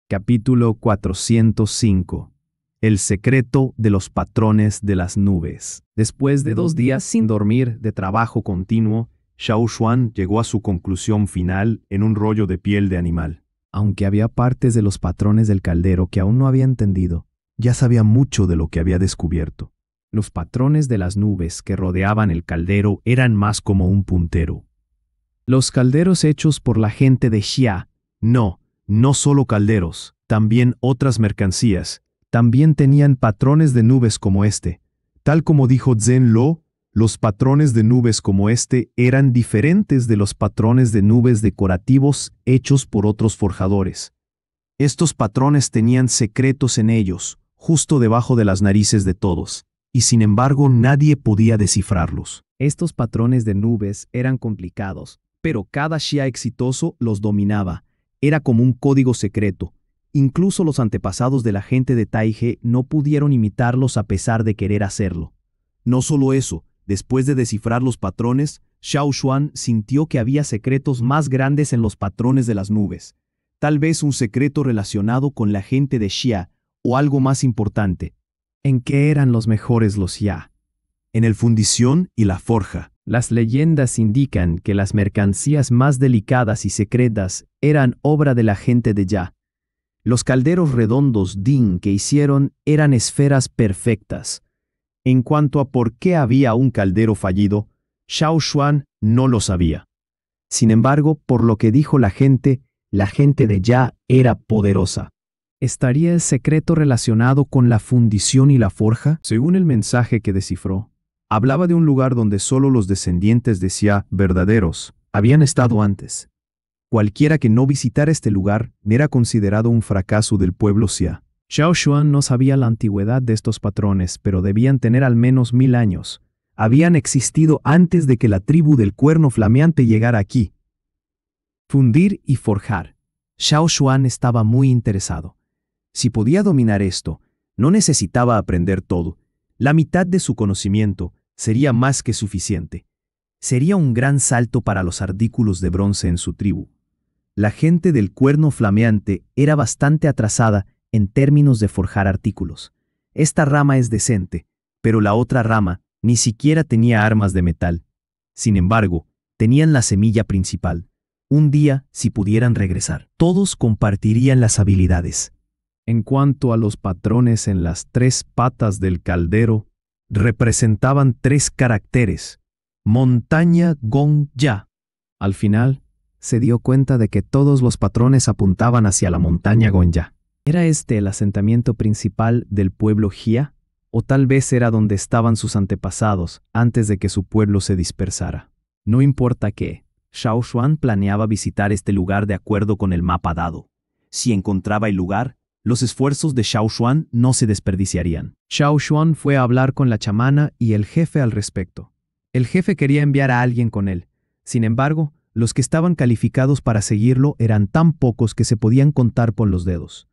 Capítulo 405. El secreto de los patrones de las nubes. Después de 2 días sin dormir de trabajo continuo, Xiao Xuan llegó a su conclusión final en un rollo de piel de animal. Aunque había partes de los patrones del caldero que aún no había entendido, ya sabía mucho de lo que había descubierto. Los patrones de las nubes que rodeaban el caldero eran más como un puntero. Los calderos hechos por la gente de Xia, no solo calderos, también otras mercancías, también tenían patrones de nubes como este. Tal como dijo Zhen Lo, los patrones de nubes como este eran diferentes de los patrones de nubes decorativos hechos por otros forjadores. Estos patrones tenían secretos en ellos, justo debajo de las narices de todos, y sin embargo nadie podía descifrarlos. Estos patrones de nubes eran complicados, pero cada Xia exitoso los dominaba. Era como un código secreto. Incluso los antepasados de la gente de Taige no pudieron imitarlos a pesar de querer hacerlo. No solo eso, después de descifrar los patrones, Xiao Xuan sintió que había secretos más grandes en los patrones de las nubes. Tal vez un secreto relacionado con la gente de Xia, o algo más importante. ¿En qué eran los mejores los Xia? En el fundición y la forja. Las leyendas indican que las mercancías más delicadas y secretas eran obra de la gente de Ya. Los calderos redondos Ding que hicieron eran esferas perfectas. En cuanto a por qué había un caldero fallido, Xiao Xuan no lo sabía. Sin embargo, por lo que dijo la gente de Ya era poderosa. ¿Estaría el secreto relacionado con la fundición y la forja? Según el mensaje que descifró, hablaba de un lugar donde solo los descendientes de Xia verdaderos habían estado antes. Cualquiera que no visitara este lugar era considerado un fracaso del pueblo Xia. Xiao Xuan no sabía la antigüedad de estos patrones, pero debían tener al menos 1000 años. Habían existido antes de que la tribu del cuerno flameante llegara aquí. Fundir y forjar. Xiao Xuan estaba muy interesado. Si podía dominar esto, no necesitaba aprender todo. La mitad de su conocimiento sería más que suficiente. Sería un gran salto para los artículos de bronce en su tribu. La gente del cuerno flameante era bastante atrasada en términos de forjar artículos. Esta rama es decente, pero la otra rama ni siquiera tenía armas de metal. Sin embargo, tenían la semilla principal. Un día, si pudieran regresar, todos compartirían las habilidades. En cuanto a los patrones en las 3 patas del caldero, representaban 3 caracteres: montaña Gong Ya. Al final, se dio cuenta de que todos los patrones apuntaban hacia la montaña Gong-ya. ¿Era este el asentamiento principal del pueblo Xia? ¿O tal vez era donde estaban sus antepasados antes de que su pueblo se dispersara? No importa qué, Xiao Xuan planeaba visitar este lugar de acuerdo con el mapa dado. Si encontraba el lugar, los esfuerzos de Xiao Xuan no se desperdiciarían. Xiao Xuan fue a hablar con la chamana y el jefe al respecto. El jefe quería enviar a alguien con él. Sin embargo, los que estaban calificados para seguirlo eran tan pocos que se podían contar por los dedos.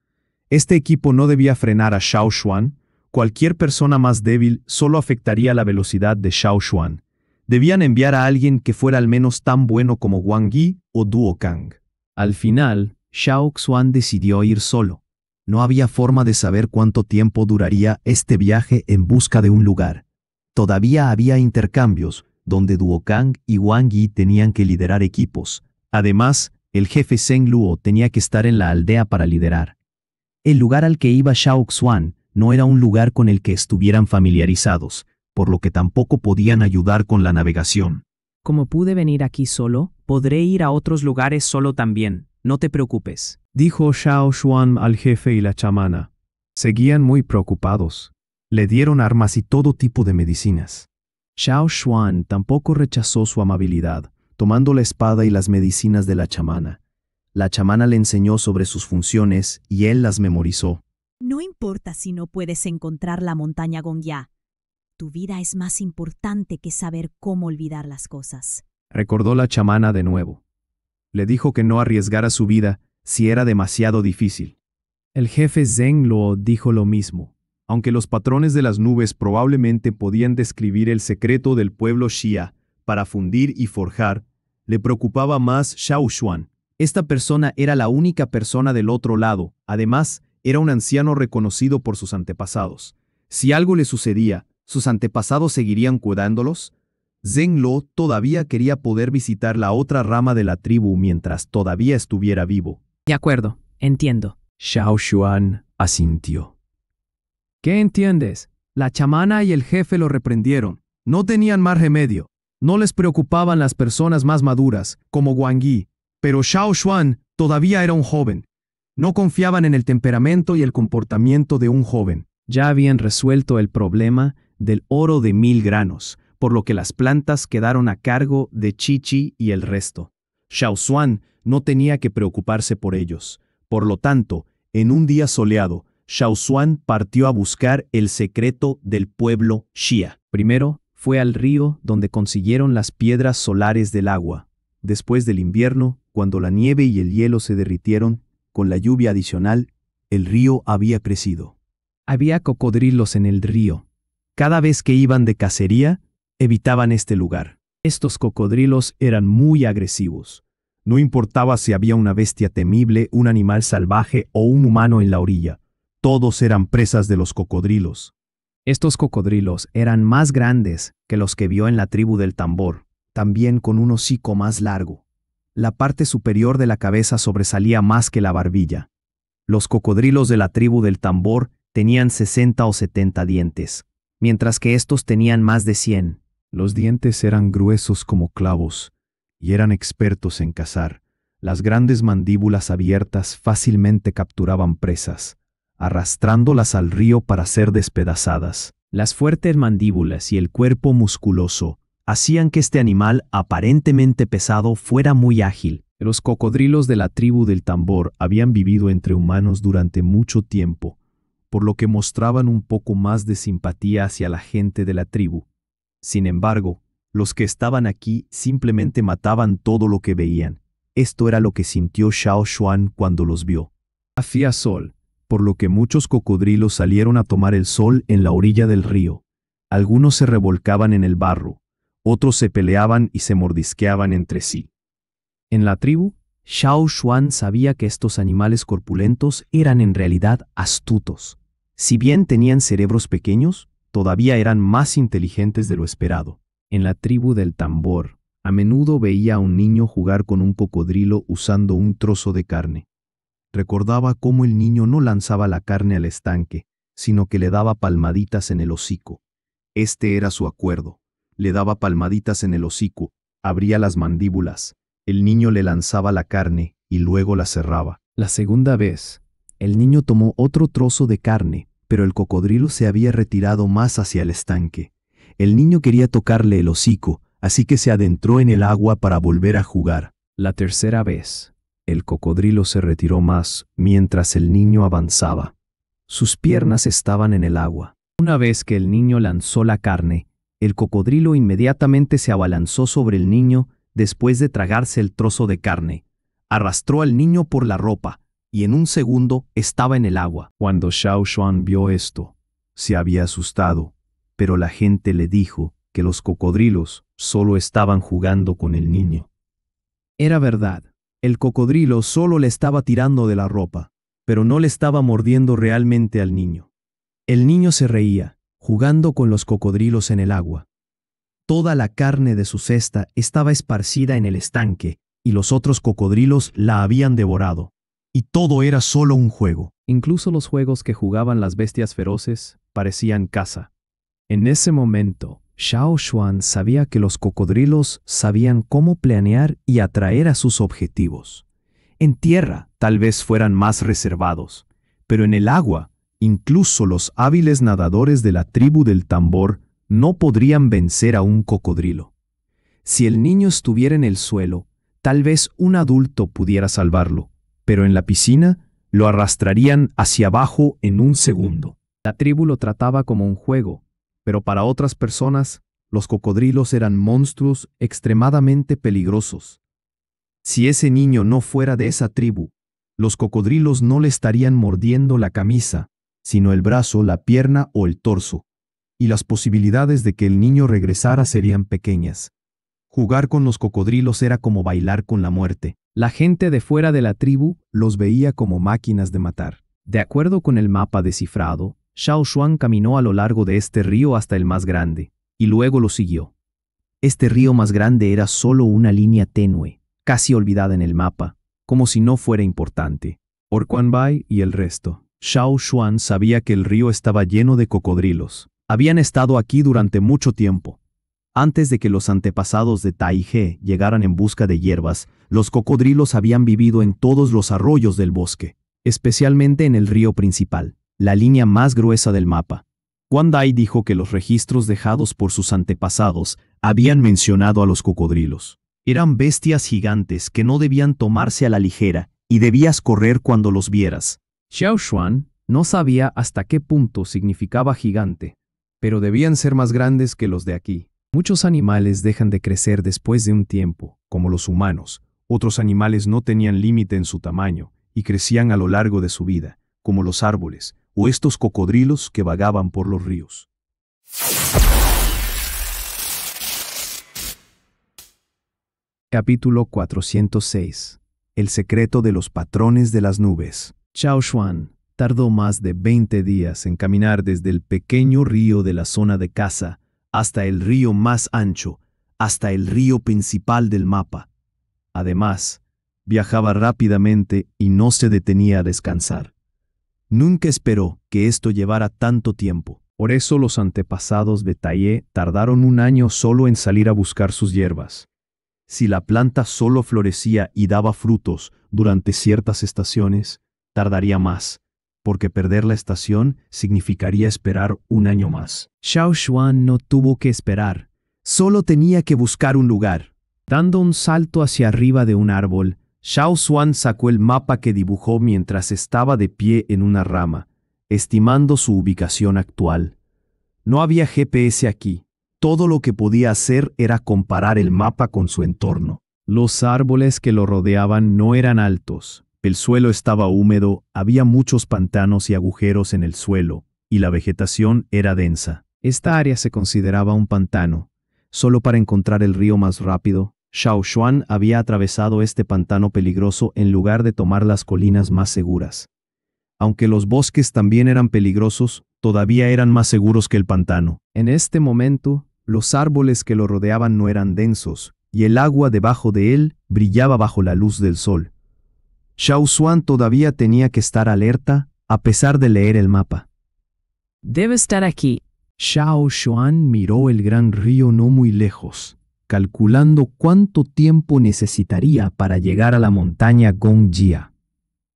Este equipo no debía frenar a Xiao Xuan. Cualquier persona más débil solo afectaría la velocidad de Xiao Xuan. Debían enviar a alguien que fuera al menos tan bueno como Wang Yi o Duo Kang. Al final, Xiao Xuan decidió ir solo. No había forma de saber cuánto tiempo duraría este viaje en busca de un lugar. Todavía había intercambios, donde Duo Kang y Wang Yi tenían que liderar equipos. Además, el jefe Zheng Luo tenía que estar en la aldea para liderar. El lugar al que iba Xiao Xuan no era un lugar con el que estuvieran familiarizados, por lo que tampoco podían ayudar con la navegación. Como pude venir aquí solo, podré ir a otros lugares solo también, no te preocupes, dijo Xiao Xuan al jefe y la chamana. Seguían muy preocupados. Le dieron armas y todo tipo de medicinas. Xiao Xuan tampoco rechazó su amabilidad, tomando la espada y las medicinas de la chamana. La chamana le enseñó sobre sus funciones y él las memorizó. No importa si no puedes encontrar la montaña Gong-ya. Tu vida es más importante que saber cómo olvidar las cosas. Recordó la chamana de nuevo. Le dijo que no arriesgara su vida si era demasiado difícil. El jefe Zheng Luo dijo lo mismo. Aunque los patrones de las nubes probablemente podían describir el secreto del pueblo Xia para fundir y forjar, le preocupaba más Xiao Xuan. Esta persona era la única persona del otro lado. Además, era un anciano reconocido por sus antepasados. Si algo le sucedía, ¿sus antepasados seguirían cuidándolos? Zheng Lo todavía quería poder visitar la otra rama de la tribu mientras todavía estuviera vivo. De acuerdo, entiendo. Xiao Xuan asintió. ¿Qué entiendes? La chamana y el jefe lo reprendieron. No tenían más remedio. No les preocupaban las personas más maduras, como Wang Yi. Pero Xiao Xuan todavía era un joven. No confiaban en el temperamento y el comportamiento de un joven. Ya habían resuelto el problema del oro de 1000 granos, por lo que las plantas quedaron a cargo de Chi y el resto. Xiao Xuan no tenía que preocuparse por ellos. Por lo tanto, en un día soleado, Xiao Xuan partió a buscar el secreto del pueblo Xia. Primero, fue al río donde consiguieron las piedras solares del agua. Después del invierno, cuando la nieve y el hielo se derritieron, con la lluvia adicional, el río había crecido. Había cocodrilos en el río. Cada vez que iban de cacería, evitaban este lugar. Estos cocodrilos eran muy agresivos. No importaba si había una bestia temible, un animal salvaje o un humano en la orilla. Todos eran presas de los cocodrilos. Estos cocodrilos eran más grandes que los que vio en la tribu del tambor, también con un hocico más largo. La parte superior de la cabeza sobresalía más que la barbilla. Los cocodrilos de la tribu del tambor tenían 60 o 70 dientes, mientras que estos tenían más de 100. Los dientes eran gruesos como clavos y eran expertos en cazar. Las grandes mandíbulas abiertas fácilmente capturaban presas, arrastrándolas al río para ser despedazadas. Las fuertes mandíbulas y el cuerpo musculoso hacían que este animal aparentemente pesado fuera muy ágil. Los cocodrilos de la tribu del tambor habían vivido entre humanos durante mucho tiempo, por lo que mostraban un poco más de simpatía hacia la gente de la tribu. Sin embargo, los que estaban aquí simplemente mataban todo lo que veían. Esto era lo que sintió Xiao Xuan cuando los vio. Hacía sol, por lo que muchos cocodrilos salieron a tomar el sol en la orilla del río. Algunos se revolcaban en el barro, otros se peleaban y se mordisqueaban entre sí. En la tribu, Xiao Xuan sabía que estos animales corpulentos eran en realidad astutos. Si bien tenían cerebros pequeños, todavía eran más inteligentes de lo esperado. En la tribu del tambor, a menudo veía a un niño jugar con un cocodrilo usando un trozo de carne. Recordaba cómo el niño no lanzaba la carne al estanque, sino que le daba palmaditas en el hocico. Este era su acuerdo. Le daba palmaditas en el hocico, abría las mandíbulas. El niño le lanzaba la carne y luego la cerraba. La segunda vez, el niño tomó otro trozo de carne, pero el cocodrilo se había retirado más hacia el estanque. El niño quería tocarle el hocico, así que se adentró en el agua para volver a jugar. La tercera vez, el cocodrilo se retiró más mientras el niño avanzaba. Sus piernas estaban en el agua. Una vez que el niño lanzó la carne, el cocodrilo inmediatamente se abalanzó sobre el niño después de tragarse el trozo de carne. Arrastró al niño por la ropa y en un segundo estaba en el agua. Cuando Xiao Xuan vio esto, se había asustado, pero la gente le dijo que los cocodrilos solo estaban jugando con el niño. Era verdad, el cocodrilo solo le estaba tirando de la ropa, pero no le estaba mordiendo realmente al niño. El niño se reía, jugando con los cocodrilos en el agua. Toda la carne de su cesta estaba esparcida en el estanque, y los otros cocodrilos la habían devorado. Y todo era solo un juego. Incluso los juegos que jugaban las bestias feroces parecían caza. En ese momento, Xiao Xuan sabía que los cocodrilos sabían cómo planear y atraer a sus objetivos. En tierra, tal vez fueran más reservados, pero en el agua, incluso los hábiles nadadores de la tribu del tambor no podrían vencer a un cocodrilo. Si el niño estuviera en el suelo, tal vez un adulto pudiera salvarlo, pero en la piscina lo arrastrarían hacia abajo en un segundo. La tribu lo trataba como un juego, pero para otras personas, los cocodrilos eran monstruos extremadamente peligrosos. Si ese niño no fuera de esa tribu, los cocodrilos no le estarían mordiendo la camisa, sino el brazo, la pierna o el torso, y las posibilidades de que el niño regresara serían pequeñas. Jugar con los cocodrilos era como bailar con la muerte. La gente de fuera de la tribu los veía como máquinas de matar. De acuerdo con el mapa descifrado, Xiao Xuan caminó a lo largo de este río hasta el más grande, y luego lo siguió. Este río más grande era solo una línea tenue, casi olvidada en el mapa, como si no fuera importante. Por Quan Bai y el resto, Xiao Xuan sabía que el río estaba lleno de cocodrilos. Habían estado aquí durante mucho tiempo. Antes de que los antepasados de Tai He llegaran en busca de hierbas, los cocodrilos habían vivido en todos los arroyos del bosque, especialmente en el río principal, la línea más gruesa del mapa. Quan Dai dijo que los registros dejados por sus antepasados habían mencionado a los cocodrilos. Eran bestias gigantes que no debían tomarse a la ligera y debías correr cuando los vieras. Xiao Xuan no sabía hasta qué punto significaba gigante, pero debían ser más grandes que los de aquí. Muchos animales dejan de crecer después de un tiempo, como los humanos. Otros animales no tenían límite en su tamaño y crecían a lo largo de su vida, como los árboles o estos cocodrilos que vagaban por los ríos. Capítulo 406. El secreto de los patrones de las nubes. Xiao Xuan tardó más de 20 días en caminar desde el pequeño río de la zona de caza hasta el río más ancho, hasta el río principal del mapa. Además, viajaba rápidamente y no se detenía a descansar. Nunca esperó que esto llevara tanto tiempo. Por eso los antepasados de Tai He tardaron un año solo en salir a buscar sus hierbas. Si la planta solo florecía y daba frutos durante ciertas estaciones, tardaría más, porque perder la estación significaría esperar un año más. Xiao Xuan no tuvo que esperar, solo tenía que buscar un lugar. Dando un salto hacia arriba de un árbol, Xiao Xuan sacó el mapa que dibujó mientras estaba de pie en una rama, estimando su ubicación actual. No había GPS aquí. Todo lo que podía hacer era comparar el mapa con su entorno. Los árboles que lo rodeaban no eran altos. El suelo estaba húmedo, había muchos pantanos y agujeros en el suelo, y la vegetación era densa. Esta área se consideraba un pantano. Solo para encontrar el río más rápido, Xiao Xuan había atravesado este pantano peligroso en lugar de tomar las colinas más seguras. Aunque los bosques también eran peligrosos, todavía eran más seguros que el pantano. En este momento, los árboles que lo rodeaban no eran densos, y el agua debajo de él brillaba bajo la luz del sol. Xiao Xuan todavía tenía que estar alerta, a pesar de leer el mapa. Debe estar aquí. Xiao Xuan miró el gran río no muy lejos, calculando cuánto tiempo necesitaría para llegar a la montaña Gongjia.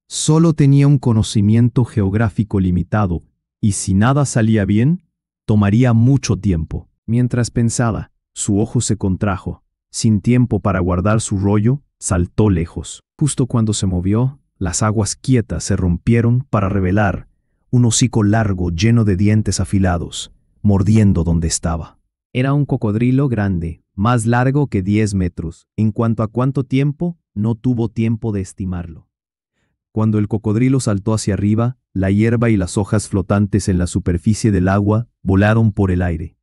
Solo tenía un conocimiento geográfico limitado, y si nada salía bien, tomaría mucho tiempo. Mientras pensaba, su ojo se contrajo. Sin tiempo para guardar su rollo, saltó lejos. Justo cuando se movió, las aguas quietas se rompieron para revelar un hocico largo lleno de dientes afilados, mordiendo donde estaba. Era un cocodrilo grande, más largo que 10 metros. En cuanto a cuánto tiempo, no tuvo tiempo de estimarlo. Cuando el cocodrilo saltó hacia arriba, la hierba y las hojas flotantes en la superficie del agua volaron por el aire.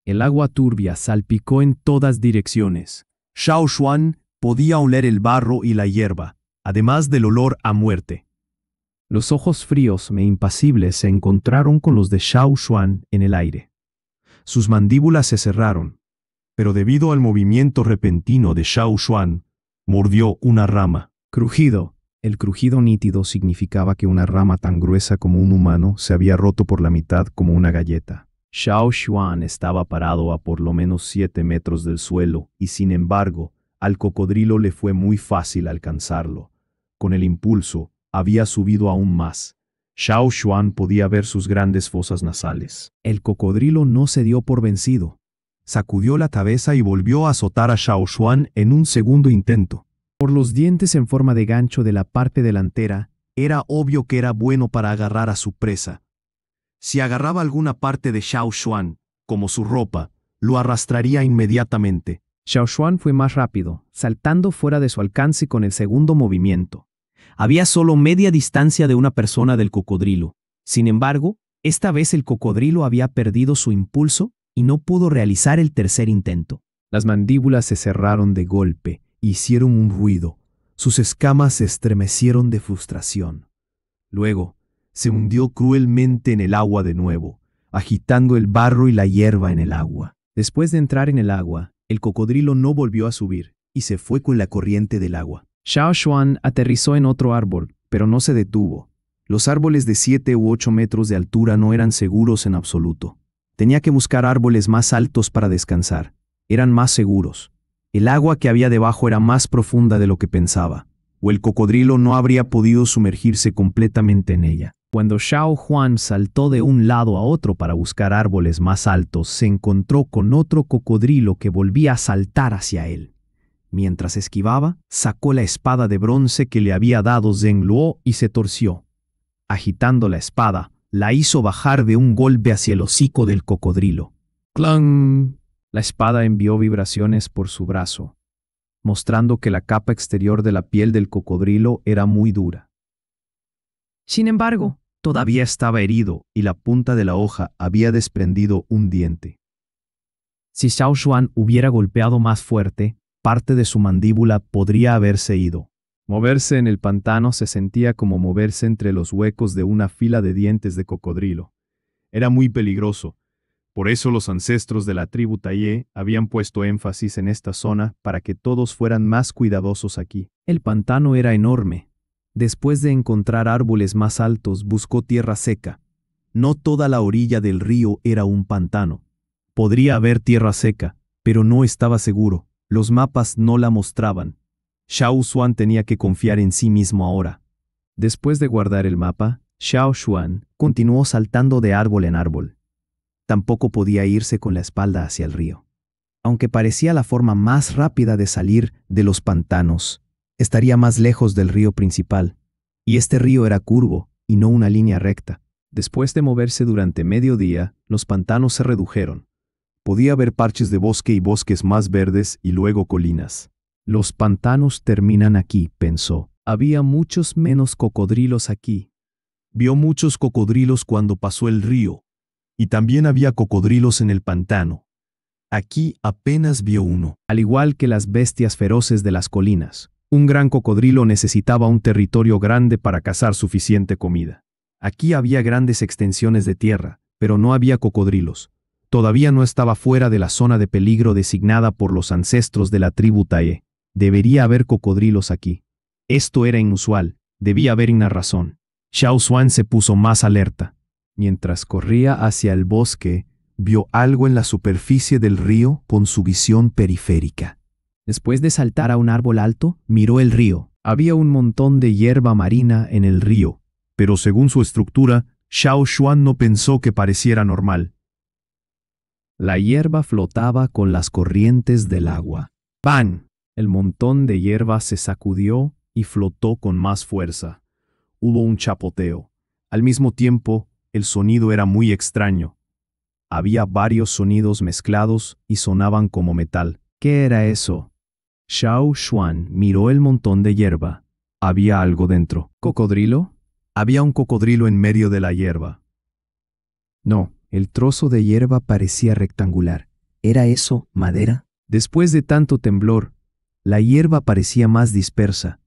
El agua turbia salpicó en todas direcciones. Xiao Xuan podía oler el barro y la hierba, además del olor a muerte. Los ojos fríos e impasibles se encontraron con los de Xiao Xuan en el aire. Sus mandíbulas se cerraron, pero debido al movimiento repentino de Xiao Xuan, mordió una rama. Crujido. El crujido nítido significaba que una rama tan gruesa como un humano se había roto por la mitad como una galleta. Xiao Xuan estaba parado a por lo menos 7 metros del suelo y, sin embargo, al cocodrilo le fue muy fácil alcanzarlo. Con el impulso, había subido aún más. Xiao Xuan podía ver sus grandes fosas nasales. El cocodrilo no se dio por vencido. Sacudió la cabeza y volvió a azotar a Xiao Xuan en un segundo intento. Por los dientes en forma de gancho de la parte delantera, era obvio que era bueno para agarrar a su presa. Si agarraba alguna parte de Xiao Xuan, como su ropa, lo arrastraría inmediatamente. Xiao Xuan fue más rápido, saltando fuera de su alcance con el segundo movimiento. Había solo media distancia de una persona del cocodrilo. Sin embargo, esta vez el cocodrilo había perdido su impulso y no pudo realizar el tercer intento. Las mandíbulas se cerraron de golpe, hicieron un ruido. Sus escamas se estremecieron de frustración. Luego, se hundió cruelmente en el agua de nuevo, agitando el barro y la hierba en el agua. Después de entrar en el agua, el cocodrilo no volvió a subir y se fue con la corriente del agua. Xiao Xuan aterrizó en otro árbol, pero no se detuvo. Los árboles de 7 u 8 metros de altura no eran seguros en absoluto. Tenía que buscar árboles más altos para descansar. Eran más seguros. El agua que había debajo era más profunda de lo que pensaba, o el cocodrilo no habría podido sumergirse completamente en ella. Cuando Xiao Xuan saltó de un lado a otro para buscar árboles más altos, se encontró con otro cocodrilo que volvía a saltar hacia él. Mientras esquivaba, sacó la espada de bronce que le había dado Zheng Luo y se torció. Agitando la espada, la hizo bajar de un golpe hacia el hocico del cocodrilo. ¡Clang! La espada envió vibraciones por su brazo, mostrando que la capa exterior de la piel del cocodrilo era muy dura. Sin embargo, todavía estaba herido y la punta de la hoja había desprendido un diente. Si Xiao Xuan hubiera golpeado más fuerte, parte de su mandíbula podría haberse ido. Moverse en el pantano se sentía como moverse entre los huecos de una fila de dientes de cocodrilo. Era muy peligroso. Por eso los ancestros de la tribu Taiye habían puesto énfasis en esta zona para que todos fueran más cuidadosos aquí. El pantano era enorme. Después de encontrar árboles más altos, buscó tierra seca. No toda la orilla del río era un pantano. Podría haber tierra seca, pero no estaba seguro. Los mapas no la mostraban. Xiao Xuan tenía que confiar en sí mismo ahora. Después de guardar el mapa, Xiao Xuan continuó saltando de árbol en árbol. Tampoco podía irse con la espalda hacia el río. Aunque parecía la forma más rápida de salir de los pantanos, estaría más lejos del río principal, y este río era curvo y no una línea recta. Después de moverse durante medio día, los pantanos se redujeron. Podía ver parches de bosque y bosques más verdes y luego colinas. Los pantanos terminan aquí, pensó. Había muchos menos cocodrilos aquí. Vio muchos cocodrilos cuando pasó el río, y también había cocodrilos en el pantano. Aquí apenas vio uno. Al igual que las bestias feroces de las colinas, un gran cocodrilo necesitaba un territorio grande para cazar suficiente comida. Aquí había grandes extensiones de tierra, pero no había cocodrilos. Todavía no estaba fuera de la zona de peligro designada por los ancestros de la tribu Taiye. Debería haber cocodrilos aquí. Esto era inusual. Debía haber una razón. Xiao Xuan se puso más alerta. Mientras corría hacia el bosque, vio algo en la superficie del río con su visión periférica. Después de saltar a un árbol alto, miró el río. Había un montón de hierba marina en el río, pero según su estructura, Xiao Xuan no pensó que pareciera normal. La hierba flotaba con las corrientes del agua. ¡Bang! El montón de hierba se sacudió y flotó con más fuerza. Hubo un chapoteo. Al mismo tiempo, el sonido era muy extraño. Había varios sonidos mezclados y sonaban como metal. ¿Qué era eso? Xiao Xuan miró el montón de hierba. Había algo dentro. ¿Cocodrilo? Había un cocodrilo en medio de la hierba. No, el trozo de hierba parecía rectangular. ¿Era eso madera? Después de tanto temblor, la hierba parecía más dispersa.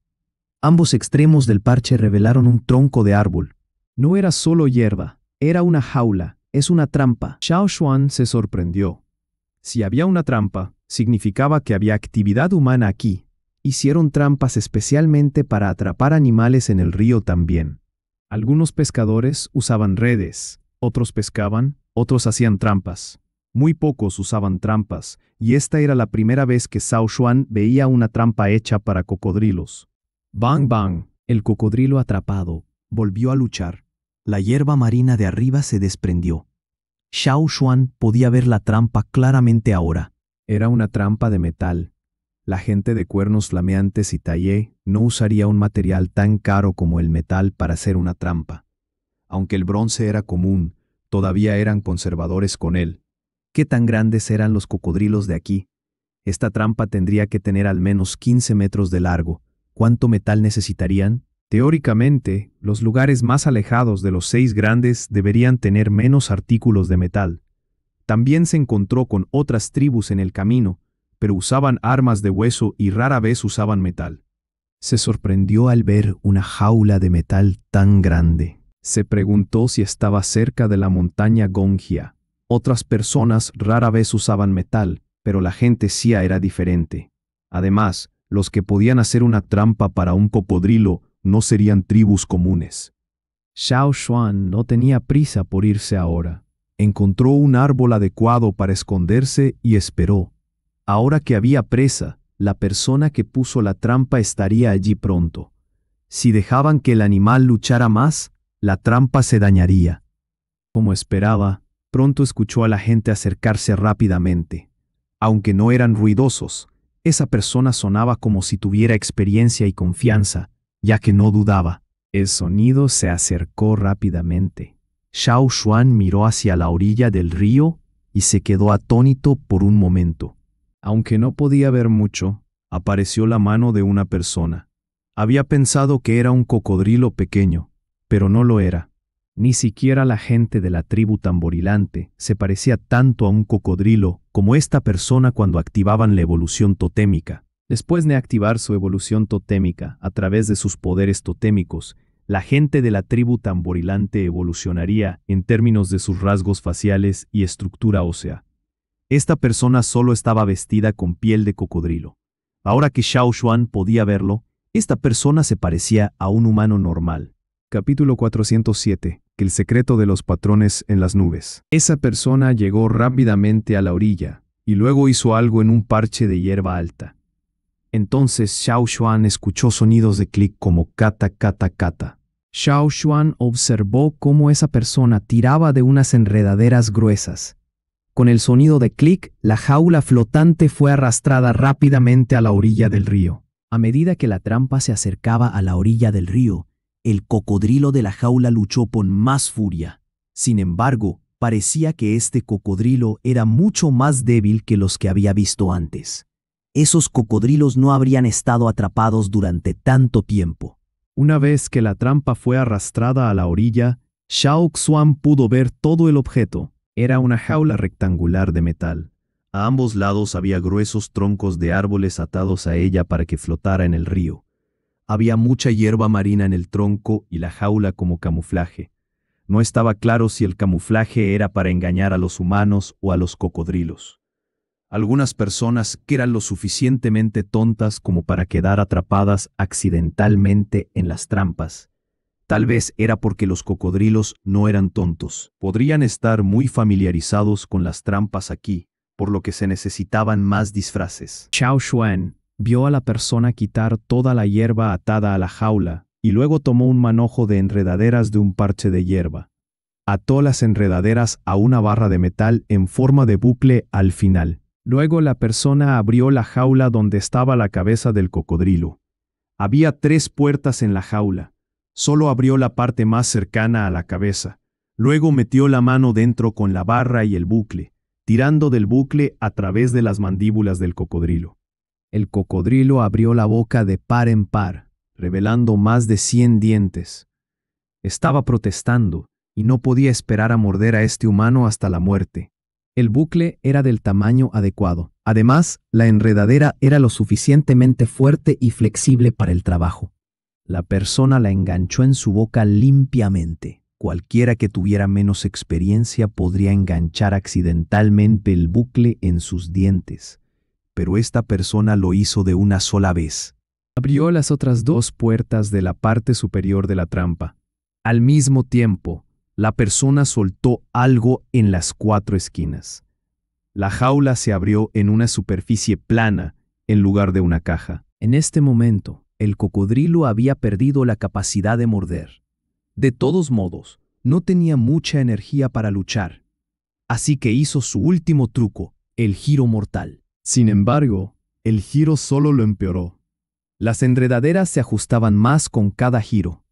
Ambos extremos del parche revelaron un tronco de árbol. No era solo hierba, era una jaula, es una trampa. Xiao Xuan se sorprendió. Si había una trampa, significaba que había actividad humana aquí. Hicieron trampas especialmente para atrapar animales en el río también. Algunos pescadores usaban redes, otros pescaban, otros hacían trampas. Muy pocos usaban trampas, y esta era la primera vez que Xiao Xuan veía una trampa hecha para cocodrilos. ¡Bang, bang! El cocodrilo atrapado volvió a luchar. La hierba marina de arriba se desprendió. Xiao Xuan podía ver la trampa claramente ahora. Era una trampa de metal. La gente de cuernos flameantes y Taiye no usaría un material tan caro como el metal para hacer una trampa. Aunque el bronce era común, todavía eran conservadores con él. ¿Qué tan grandes eran los cocodrilos de aquí? Esta trampa tendría que tener al menos 15 metros de largo. ¿Cuánto metal necesitarían? Teóricamente, los lugares más alejados de los 6 grandes deberían tener menos artículos de metal. También se encontró con otras tribus en el camino, pero usaban armas de hueso y rara vez usaban metal. Se sorprendió al ver una jaula de metal tan grande. Se preguntó si estaba cerca de la montaña Gongia. Otras personas rara vez usaban metal, pero la gente Xia era diferente. Además, los que podían hacer una trampa para un cocodrilo no serían tribus comunes. Xiao Xuan no tenía prisa por irse ahora. Encontró un árbol adecuado para esconderse y esperó. Ahora que había presa, la persona que puso la trampa estaría allí pronto. Si dejaban que el animal luchara más, la trampa se dañaría. Como esperaba, pronto escuchó a la gente acercarse rápidamente. Aunque no eran ruidosos, esa persona sonaba como si tuviera experiencia y confianza, ya que no dudaba. El sonido se acercó rápidamente. Xiao Xuan miró hacia la orilla del río y se quedó atónito por un momento. Aunque no podía ver mucho, apareció la mano de una persona. Había pensado que era un cocodrilo pequeño, pero no lo era. Ni siquiera la gente de la tribu tamborilante se parecía tanto a un cocodrilo como esta persona cuando activaban la evolución totémica. Después de activar su evolución totémica a través de sus poderes totémicos, la gente de la tribu tamborilante evolucionaría en términos de sus rasgos faciales y estructura ósea. Esta persona solo estaba vestida con piel de cocodrilo. Ahora que Xiao Xuan podía verlo, esta persona se parecía a un humano normal. Capítulo 407. El secreto de los patrones en las nubes. Esa persona llegó rápidamente a la orilla y luego hizo algo en un parche de hierba alta. Entonces Xiao Xuan escuchó sonidos de clic como cata cata cata. Xiao Xuan observó cómo esa persona tiraba de unas enredaderas gruesas. Con el sonido de clic, la jaula flotante fue arrastrada rápidamente a la orilla del río. A medida que la trampa se acercaba a la orilla del río, el cocodrilo de la jaula luchó con más furia. Sin embargo, parecía que este cocodrilo era mucho más débil que los que había visto antes. Esos cocodrilos no habrían estado atrapados durante tanto tiempo. Una vez que la trampa fue arrastrada a la orilla, Xiao Xuan pudo ver todo el objeto. Era una jaula rectangular de metal. A ambos lados había gruesos troncos de árboles atados a ella para que flotara en el río. Había mucha hierba marina en el tronco y la jaula como camuflaje. No estaba claro si el camuflaje era para engañar a los humanos o a los cocodrilos. Algunas personas que eran lo suficientemente tontas como para quedar atrapadas accidentalmente en las trampas. Tal vez era porque los cocodrilos no eran tontos. Podrían estar muy familiarizados con las trampas aquí, por lo que se necesitaban más disfraces. Xiao Xuan vio a la persona quitar toda la hierba atada a la jaula y luego tomó un manojo de enredaderas de un parche de hierba. Ató las enredaderas a una barra de metal en forma de bucle al final. Luego la persona abrió la jaula donde estaba la cabeza del cocodrilo. Había 3 puertas en la jaula. Solo abrió la parte más cercana a la cabeza. Luego metió la mano dentro con la barra y el bucle, tirando del bucle a través de las mandíbulas del cocodrilo. El cocodrilo abrió la boca de par en par, revelando más de 100 dientes. Estaba protestando y no podía esperar a morder a este humano hasta la muerte. El bucle era del tamaño adecuado. Además, la enredadera era lo suficientemente fuerte y flexible para el trabajo. La persona la enganchó en su boca limpiamente. Cualquiera que tuviera menos experiencia podría enganchar accidentalmente el bucle en sus dientes. Pero esta persona lo hizo de una sola vez. Abrió las otras 2 puertas de la parte superior de la trampa. Al mismo tiempo, la persona soltó algo en las 4 esquinas. La jaula se abrió en una superficie plana en lugar de una caja. En este momento, el cocodrilo había perdido la capacidad de morder. De todos modos, no tenía mucha energía para luchar. Así que hizo su último truco, el giro mortal. Sin embargo, el giro solo lo empeoró. Las enredaderas se ajustaban más con cada giro.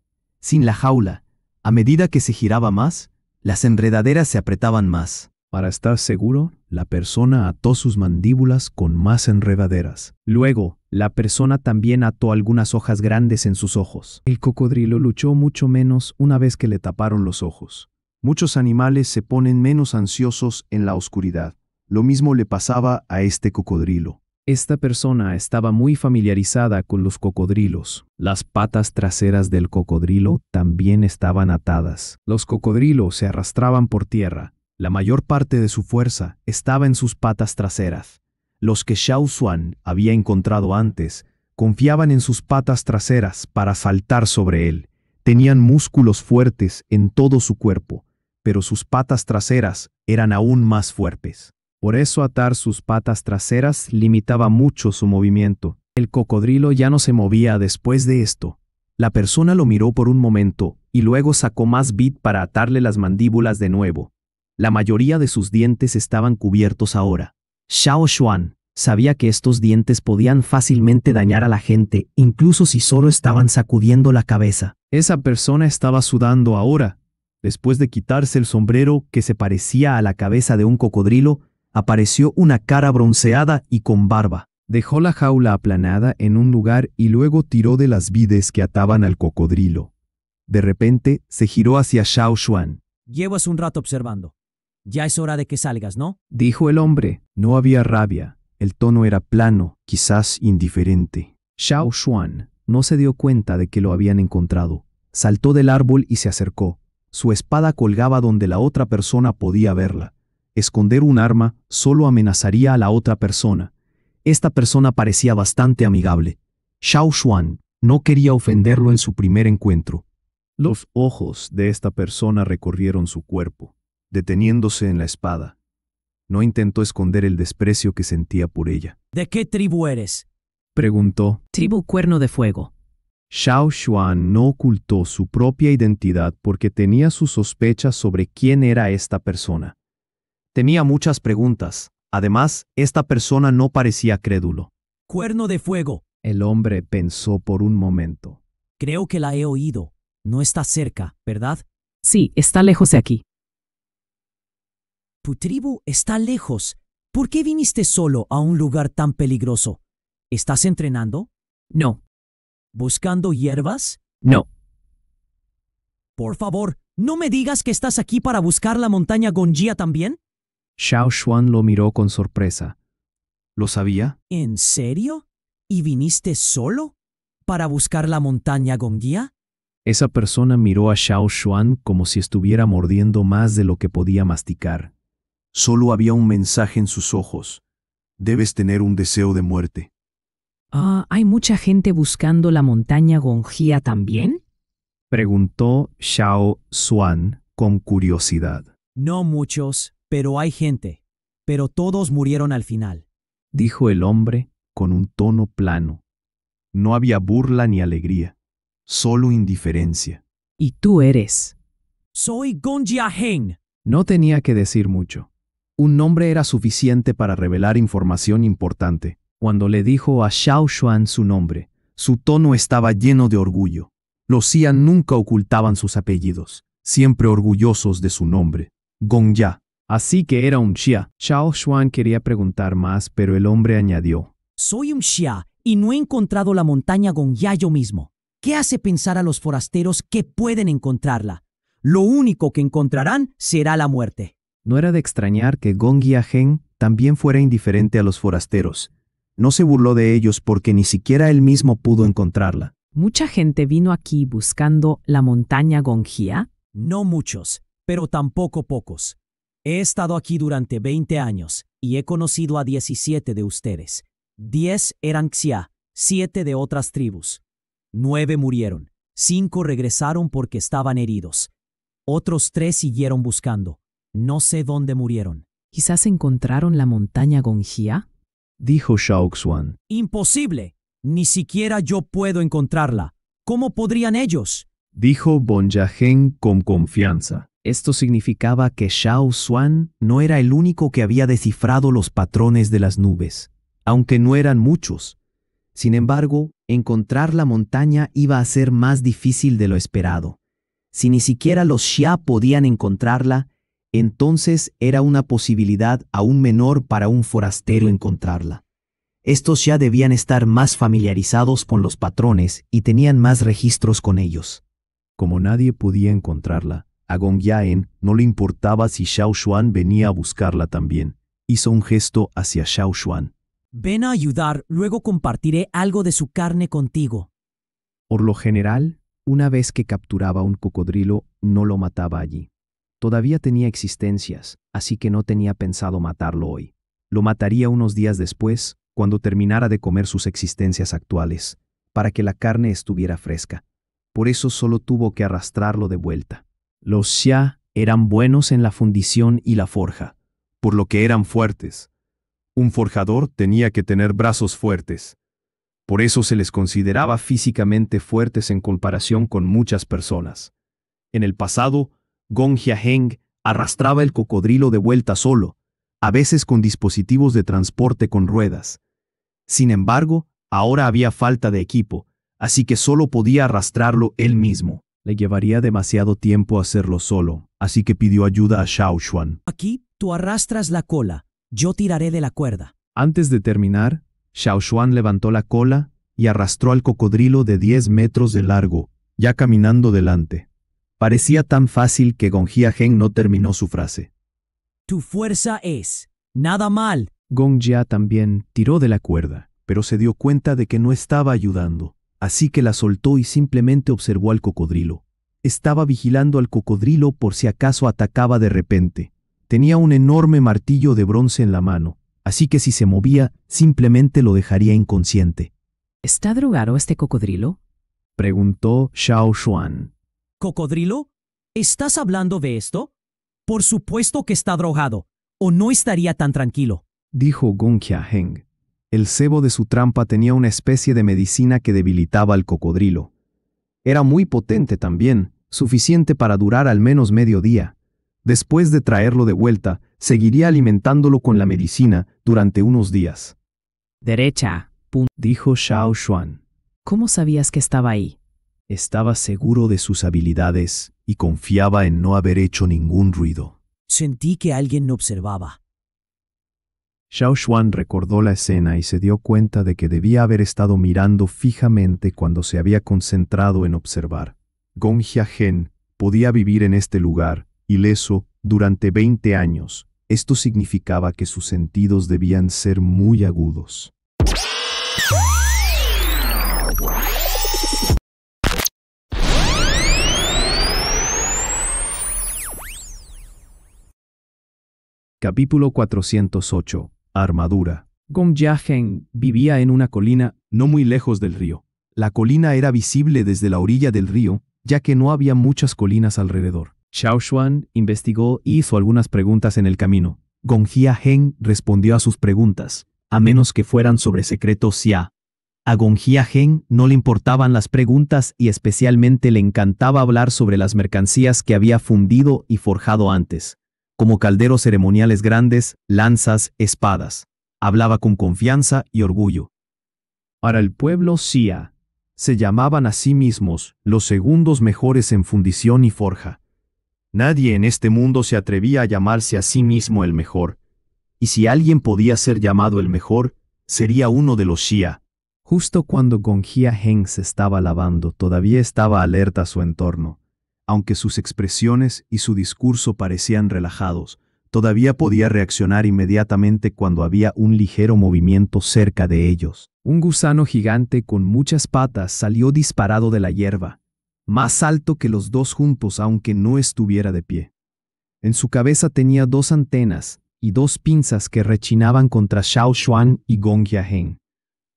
Sin la jaula, a medida que se giraba más, las enredaderas se apretaban más. Para estar seguro, la persona ató sus mandíbulas con más enredaderas. Luego, la persona también ató algunas hojas grandes en sus ojos. El cocodrilo luchó mucho menos una vez que le taparon los ojos. Muchos animales se ponen menos ansiosos en la oscuridad. Lo mismo le pasaba a este cocodrilo. Esta persona estaba muy familiarizada con los cocodrilos. Las patas traseras del cocodrilo también estaban atadas. Los cocodrilos se arrastraban por tierra. La mayor parte de su fuerza estaba en sus patas traseras. Los que Xiao Xuan había encontrado antes confiaban en sus patas traseras para saltar sobre él. Tenían músculos fuertes en todo su cuerpo, pero sus patas traseras eran aún más fuertes. Por eso atar sus patas traseras limitaba mucho su movimiento. El cocodrilo ya no se movía después de esto. La persona lo miró por un momento y luego sacó más bit para atarle las mandíbulas de nuevo. La mayoría de sus dientes estaban cubiertos ahora. Xiao Xuan sabía que estos dientes podían fácilmente dañar a la gente, incluso si solo estaban sacudiendo la cabeza. Esa persona estaba sudando ahora. Después de quitarse el sombrero que se parecía a la cabeza de un cocodrilo, apareció una cara bronceada y con barba. Dejó la jaula aplanada en un lugar y luego tiró de las vides que ataban al cocodrilo. De repente se giró hacia Xiao Xuan. Llevas un rato observando. Ya es hora de que salgas, ¿no? Dijo el hombre. No había rabia. El tono era plano, quizás indiferente. Xiao Xuan no se dio cuenta de que lo habían encontrado. Saltó del árbol y se acercó. Su espada colgaba donde la otra persona podía verla. Esconder un arma solo amenazaría a la otra persona. Esta persona parecía bastante amigable. Xiao Xuan no quería ofenderlo en su primer encuentro. Los ojos de esta persona recorrieron su cuerpo, deteniéndose en la espada. No intentó esconder el desprecio que sentía por ella. ¿De qué tribu eres? Preguntó. Tribu Cuerno de Fuego. Xiao Xuan no ocultó su propia identidad porque tenía sus sospechas sobre quién era esta persona. Tenía muchas preguntas. Además, esta persona no parecía crédulo. Cuerno de Fuego. El hombre pensó por un momento. Creo que la he oído. No está cerca, ¿verdad? Sí, está lejos de aquí. Tu tribu está lejos. ¿Por qué viniste solo a un lugar tan peligroso? ¿Estás entrenando? No, ¿Buscando hierbas? no. Por favor, no me digas que estás aquí para buscar la montaña Gongjia también. Xiao Xuan lo miró con sorpresa. ¿Lo sabía? ¿En serio? ¿Y viniste solo para buscar la montaña Gongjia? Esa persona miró a Xiao Xuan como si estuviera mordiendo más de lo que podía masticar. Solo había un mensaje en sus ojos. Debes tener un deseo de muerte. ¿Hay mucha gente buscando la montaña Gongjia también? Preguntó Xiao Xuan con curiosidad. No muchos, pero hay gente. Pero todos murieron al final. Dijo el hombre con un tono plano. No había burla ni alegría, solo indiferencia. ¿Y tú eres? Soy Gongjia Heng. No tenía que decir mucho. Un nombre era suficiente para revelar información importante. Cuando le dijo a Xiao Xuan su nombre, su tono estaba lleno de orgullo. Los Xia nunca ocultaban sus apellidos, siempre orgullosos de su nombre, Gongjia. Así que era un Xia. Xiao Xuan quería preguntar más, pero el hombre añadió. Soy un Xia y no he encontrado la montaña Gongjia yo mismo. ¿Qué hace pensar a los forasteros que pueden encontrarla? Lo único que encontrarán será la muerte. No era de extrañar que Gongjia Heng también fuera indiferente a los forasteros. No se burló de ellos porque ni siquiera él mismo pudo encontrarla. ¿Mucha gente vino aquí buscando la montaña Gongjia? No muchos, pero tampoco pocos. He estado aquí durante 20 años y he conocido a 17 de ustedes. 10 eran Xia, 7 de otras tribus. 9 murieron, 5 regresaron porque estaban heridos. Otros 3 siguieron buscando. No sé dónde murieron. ¿Quizás encontraron la montaña Gongjia? Dijo Xiao Xuan. Imposible. Ni siquiera yo puedo encontrarla. ¿Cómo podrían ellos? Dijo Gongjia Heng con confianza. Esto significaba que Xiao Xuan no era el único que había descifrado los patrones de las nubes, aunque no eran muchos. Sin embargo, encontrar la montaña iba a ser más difícil de lo esperado. Si ni siquiera los Xia podían encontrarla, entonces era una posibilidad aún menor para un forastero encontrarla. Estos ya debían estar más familiarizados con los patrones y tenían más registros con ellos. Como nadie podía encontrarla, a Gongjia Heng no le importaba si Xiao Xuan venía a buscarla también. Hizo un gesto hacia Xiao Xuan. Ven a ayudar, luego compartiré algo de su carne contigo. Por lo general, una vez que capturaba un cocodrilo, no lo mataba allí. Todavía tenía existencias, así que no tenía pensado matarlo hoy. Lo mataría unos días después, cuando terminara de comer sus existencias actuales, para que la carne estuviera fresca. Por eso solo tuvo que arrastrarlo de vuelta. Los Xia eran buenos en la fundición y la forja, por lo que eran fuertes. Un forjador tenía que tener brazos fuertes. Por eso se les consideraba físicamente fuertes en comparación con muchas personas. En el pasado, Gong Jiaheng arrastraba el cocodrilo de vuelta solo, a veces con dispositivos de transporte con ruedas. Sin embargo, ahora había falta de equipo, así que solo podía arrastrarlo él mismo. Le llevaría demasiado tiempo hacerlo solo, así que pidió ayuda a Xiao Xuan. Aquí, tú arrastras la cola, yo tiraré de la cuerda. Antes de terminar, Xiao Xuan levantó la cola y arrastró al cocodrilo de 10 metros de largo, ya caminando delante. Parecía tan fácil que Gong Jiaheng no terminó su frase. Tu fuerza es nada mal. Gong Jia también tiró de la cuerda, pero se dio cuenta de que no estaba ayudando, así que la soltó y simplemente observó al cocodrilo. Estaba vigilando al cocodrilo por si acaso atacaba de repente. Tenía un enorme martillo de bronce en la mano, así que si se movía, simplemente lo dejaría inconsciente. ¿Está drogado este cocodrilo? Preguntó Xiao Xuan. ¿Cocodrilo? ¿Estás hablando de esto? Por supuesto que está drogado, o no estaría tan tranquilo. Dijo Gong Jiaheng. El cebo de su trampa tenía una especie de medicina que debilitaba al cocodrilo. Era muy potente también, suficiente para durar al menos medio día. Después de traerlo de vuelta, seguiría alimentándolo con la medicina durante unos días. Derecha. Dijo Xiao Xuan. ¿Cómo sabías que estaba ahí? Estaba seguro de sus habilidades y confiaba en no haber hecho ningún ruido. Sentí que alguien me observaba. Xiao Xuan recordó la escena y se dio cuenta de que debía haber estado mirando fijamente cuando se había concentrado en observar. Gong Jiaheng podía vivir en este lugar, ileso, durante 20 años. Esto significaba que sus sentidos debían ser muy agudos. Capítulo 408. Armadura. Gong Jiaheng vivía en una colina no muy lejos del río. La colina era visible desde la orilla del río, ya que no había muchas colinas alrededor. Xiao Xuan investigó y hizo algunas preguntas en el camino. Gong Jiaheng respondió a sus preguntas, a menos que fueran sobre secretos Xia. A Gong Jiaheng no le importaban las preguntas y especialmente le encantaba hablar sobre las mercancías que había fundido y forjado antes, como calderos ceremoniales grandes, lanzas, espadas. Hablaba con confianza y orgullo. Para el pueblo Xia, se llamaban a sí mismos los segundos mejores en fundición y forja. Nadie en este mundo se atrevía a llamarse a sí mismo el mejor, y si alguien podía ser llamado el mejor, sería uno de los Xia. Justo cuando Gong Jiaheng se estaba lavando, todavía estaba alerta a su entorno. Aunque sus expresiones y su discurso parecían relajados, todavía podía reaccionar inmediatamente cuando había un ligero movimiento cerca de ellos. Un gusano gigante con muchas patas salió disparado de la hierba, más alto que los dos juntos aunque no estuviera de pie. En su cabeza tenía 2 antenas y 2 pinzas que rechinaban contra Xiao Xuan y Gong Jiaheng.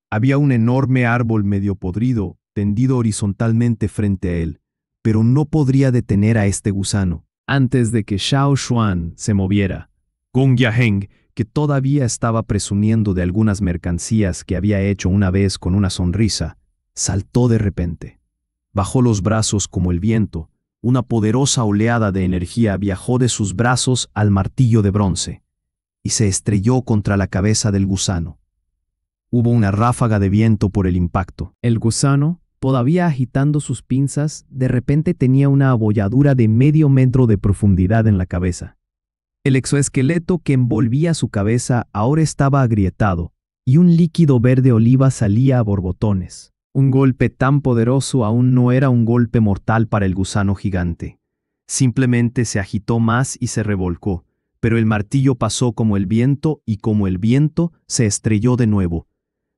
Había un enorme árbol medio podrido, tendido horizontalmente frente a él, pero no podría detener a este gusano. Antes de que Xiao Xuan se moviera, Gong Jiaheng, que todavía estaba presumiendo de algunas mercancías que había hecho una vez con una sonrisa, saltó de repente. Bajó los brazos como el viento. Una poderosa oleada de energía viajó de sus brazos al martillo de bronce y se estrelló contra la cabeza del gusano. Hubo una ráfaga de viento por el impacto. El gusano, todavía agitando sus pinzas, de repente tenía una abolladura de medio metro de profundidad en la cabeza. El exoesqueleto que envolvía su cabeza ahora estaba agrietado, y un líquido verde oliva salía a borbotones. Un golpe tan poderoso aún no era un golpe mortal para el gusano gigante. Simplemente se agitó más y se revolcó, pero el martillo pasó como el viento y como el viento se estrelló de nuevo.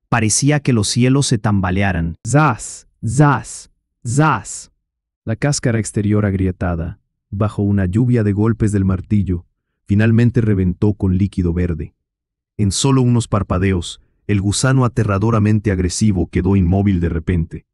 Parecía que los cielos se tambalearan. ¡Zas! ¡Zas! ¡Zas! La cáscara exterior agrietada, bajo una lluvia de golpes del martillo, finalmente reventó con líquido verde. En solo unos parpadeos, el gusano aterradoramente agresivo quedó inmóvil de repente.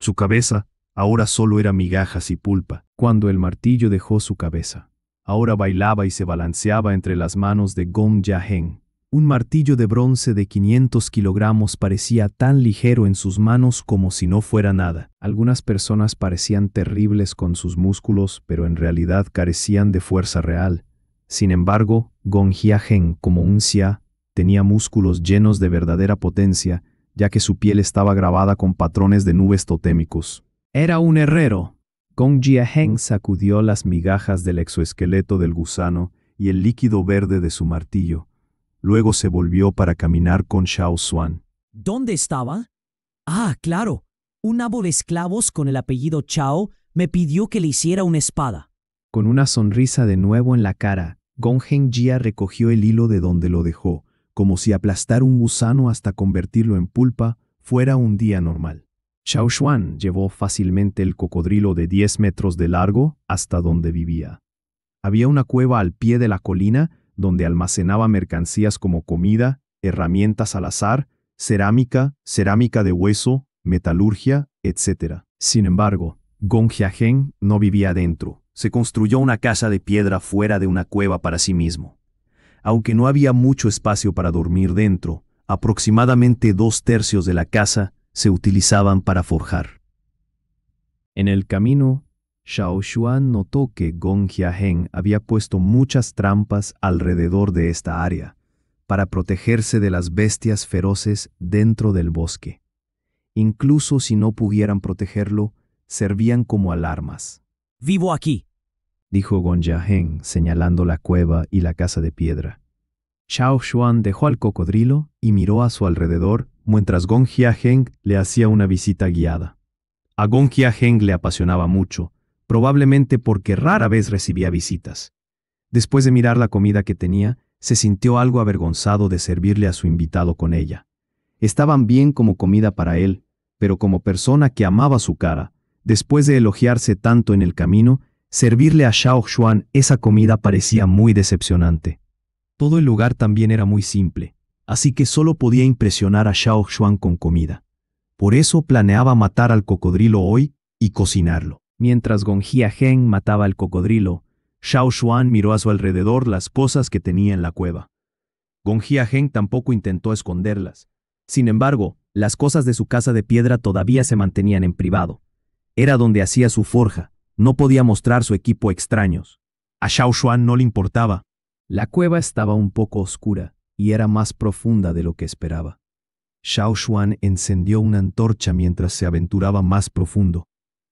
Su cabeza ahora solo era migajas y pulpa. Cuando el martillo dejó su cabeza, ahora bailaba y se balanceaba entre las manos de Gong Jiaheng. Un martillo de bronce de 500 kilogramos parecía tan ligero en sus manos como si no fuera nada. Algunas personas parecían terribles con sus músculos, pero en realidad carecían de fuerza real. Sin embargo, Gong Jiaheng, como un xia, tenía músculos llenos de verdadera potencia, ya que su piel estaba grabada con patrones de nubes totémicos. Era un herrero. Gong Jiaheng sacudió las migajas del exoesqueleto del gusano y el líquido verde de su martillo. Luego se volvió para caminar con Xiao Xuan. ¿Dónde estaba? Ah, claro. Un amo de esclavos con el apellido Chao me pidió que le hiciera una espada. Con una sonrisa de nuevo en la cara, Gong Hengjia recogió el hilo de donde lo dejó, como si aplastar un gusano hasta convertirlo en pulpa fuera un día normal. Xiao Xuan llevó fácilmente el cocodrilo de 10 metros de largo hasta donde vivía. Había una cueva al pie de la colina donde almacenaba mercancías como comida, herramientas al azar, cerámica de hueso, metalurgia, etc. Sin embargo, Gong Jiaheng no vivía dentro. Se construyó una casa de piedra fuera de una cueva para sí mismo. Aunque no había mucho espacio para dormir dentro, aproximadamente 2/3 de la casa se utilizaban para forjar. En el camino, Xiao Xuan notó que Gong Jiaheng había puesto muchas trampas alrededor de esta área para protegerse de las bestias feroces dentro del bosque. Incluso si no pudieran protegerlo, servían como alarmas. Vivo aquí, dijo Gong Jiaheng, señalando la cueva y la casa de piedra. Xiao Xuan dejó al cocodrilo y miró a su alrededor mientras Gong Jiaheng le hacía una visita guiada. A Gong Jiaheng le apasionaba mucho, probablemente porque rara vez recibía visitas. Después de mirar la comida que tenía, se sintió algo avergonzado de servirle a su invitado con ella. Estaban bien como comida para él, pero como persona que amaba su cara, después de elogiarse tanto en el camino, servirle a Xiao Xuan esa comida parecía muy decepcionante. Todo el lugar también era muy simple, así que solo podía impresionar a Xiao Xuan con comida. Por eso planeaba matar al cocodrilo hoy y cocinarlo. Mientras Gong Jiaheng mataba al cocodrilo, Xiao Xuan miró a su alrededor las cosas que tenía en la cueva. Gong Jiaheng tampoco intentó esconderlas. Sin embargo, las cosas de su casa de piedra todavía se mantenían en privado. Era donde hacía su forja, no podía mostrar su equipo a extraños. A Xiao Xuan no le importaba. La cueva estaba un poco oscura y era más profunda de lo que esperaba. Xiao Xuan encendió una antorcha mientras se aventuraba más profundo.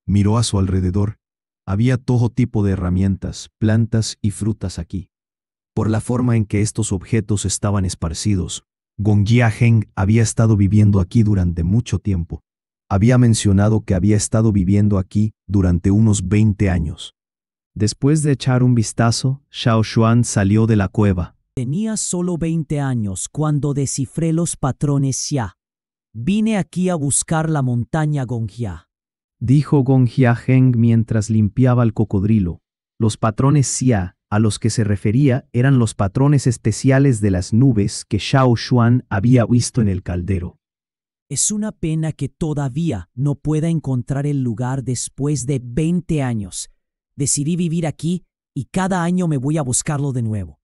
Miró a su alrededor. Había todo tipo de herramientas, plantas y frutas aquí. Por la forma en que estos objetos estaban esparcidos, Gong Jiaheng había estado viviendo aquí durante mucho tiempo. Había mencionado que había estado viviendo aquí durante unos 20 años. Después de echar un vistazo, Xiao Xuan salió de la cueva. Tenía solo 20 años cuando descifré los patrones Xia. Vine aquí a buscar la montaña Gongjia, dijo Gong Jiaheng mientras limpiaba el cocodrilo. Los patrones Xia a los que se refería eran los patrones especiales de las nubes que Xiao Xuan había visto en el caldero. Es una pena que todavía no pueda encontrar el lugar después de 20 años. Decidí vivir aquí y cada año me voy a buscarlo de nuevo.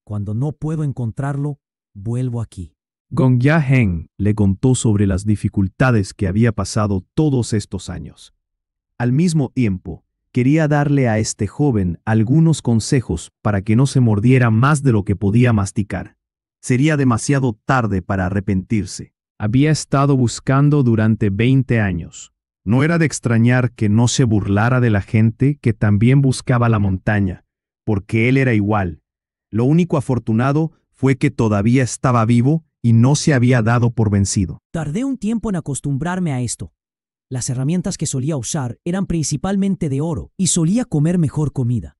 Cuando no puedo encontrarlo, vuelvo aquí. Gong Jiaheng le contó sobre las dificultades que había pasado todos estos años. Al mismo tiempo, quería darle a este joven algunos consejos para que no se mordiera más de lo que podía masticar. Sería demasiado tarde para arrepentirse. Había estado buscando durante 20 años. No era de extrañar que no se burlara de la gente que también buscaba la montaña, porque él era igual. Lo único afortunado fue que todavía estaba vivo y no se había dado por vencido. Tardé un tiempo en acostumbrarme a esto. Las herramientas que solía usar eran principalmente de oro y solía comer mejor comida.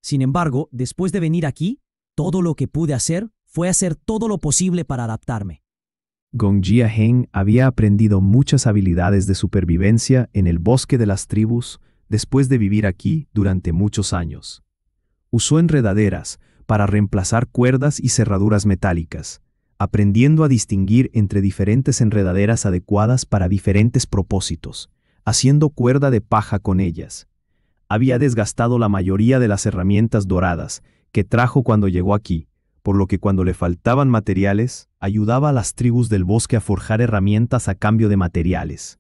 Sin embargo, después de venir aquí, Todo lo que pude hacer fue hacer todo lo posible para adaptarme. Gong Jiaheng había aprendido muchas habilidades de supervivencia en el bosque de las tribus después de vivir aquí durante muchos años. Usó enredaderas para reemplazar cuerdas y cerraduras metálicas, aprendiendo a distinguir entre diferentes enredaderas adecuadas para diferentes propósitos, haciendo cuerda de paja con ellas. Había desgastado la mayoría de las herramientas doradas que trajo cuando llegó aquí, por lo que cuando le faltaban materiales, ayudaba a las tribus del bosque a forjar herramientas a cambio de materiales.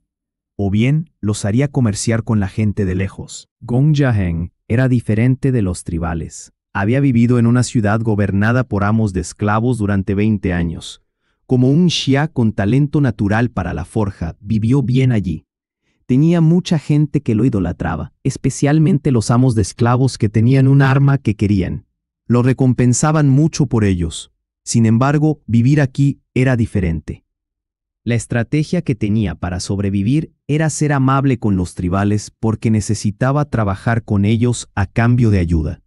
O bien, los haría comerciar con la gente de lejos. Gong Jiaheng era diferente de los tribales. Había vivido en una ciudad gobernada por amos de esclavos durante 20 años. Como un xia con talento natural para la forja, vivió bien allí. Tenía mucha gente que lo idolatraba, especialmente los amos de esclavos que tenían un arma que querían. Lo recompensaban mucho por ellos. Sin embargo, vivir aquí era diferente. La estrategia que tenía para sobrevivir era ser amable con los tribales porque necesitaba trabajar con ellos a cambio de ayuda.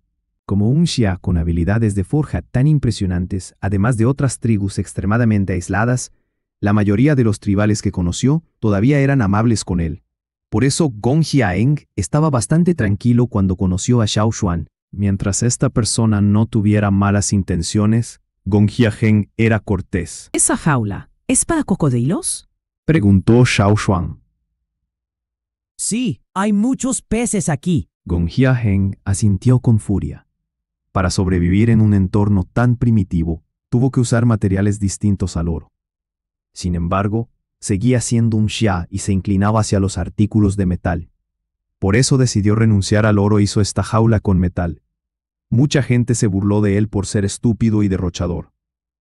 Como un xia con habilidades de forja tan impresionantes, además de otras tribus extremadamente aisladas, la mayoría de los tribales que conoció todavía eran amables con él. Por eso Gong Jiaheng estaba bastante tranquilo cuando conoció a Xiao Xuan. Mientras esta persona no tuviera malas intenciones, Gong Jiaheng era cortés. ¿Esa jaula es para cocodrilos? Preguntó Xiao Xuan. Sí, hay muchos peces aquí. Gong Jiaheng asintió con furia. Para sobrevivir en un entorno tan primitivo, tuvo que usar materiales distintos al oro. Sin embargo, seguía siendo un xia y se inclinaba hacia los artículos de metal. Por eso decidió renunciar al oro e hizo esta jaula con metal. Mucha gente se burló de él por ser estúpido y derrochador,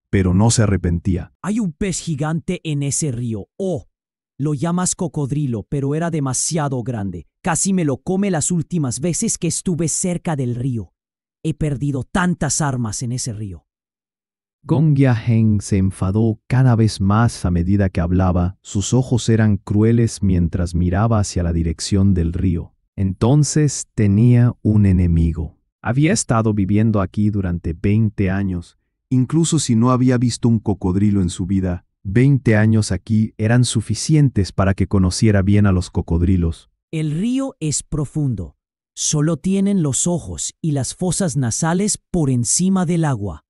pero no se arrepentía. Hay un pez gigante en ese río. Oh, lo llamas cocodrilo, pero era demasiado grande. Casi me lo come las últimas veces que estuve cerca del río. He perdido tantas armas en ese río. Gong Jiaheng se enfadó cada vez más a medida que hablaba. Sus ojos eran crueles mientras miraba hacia la dirección del río. Entonces tenía un enemigo. Había estado viviendo aquí durante 20 años. Incluso si no había visto un cocodrilo en su vida, 20 años aquí eran suficientes para que conociera bien a los cocodrilos. El río es profundo. Solo tienen los ojos y las fosas nasales por encima del agua.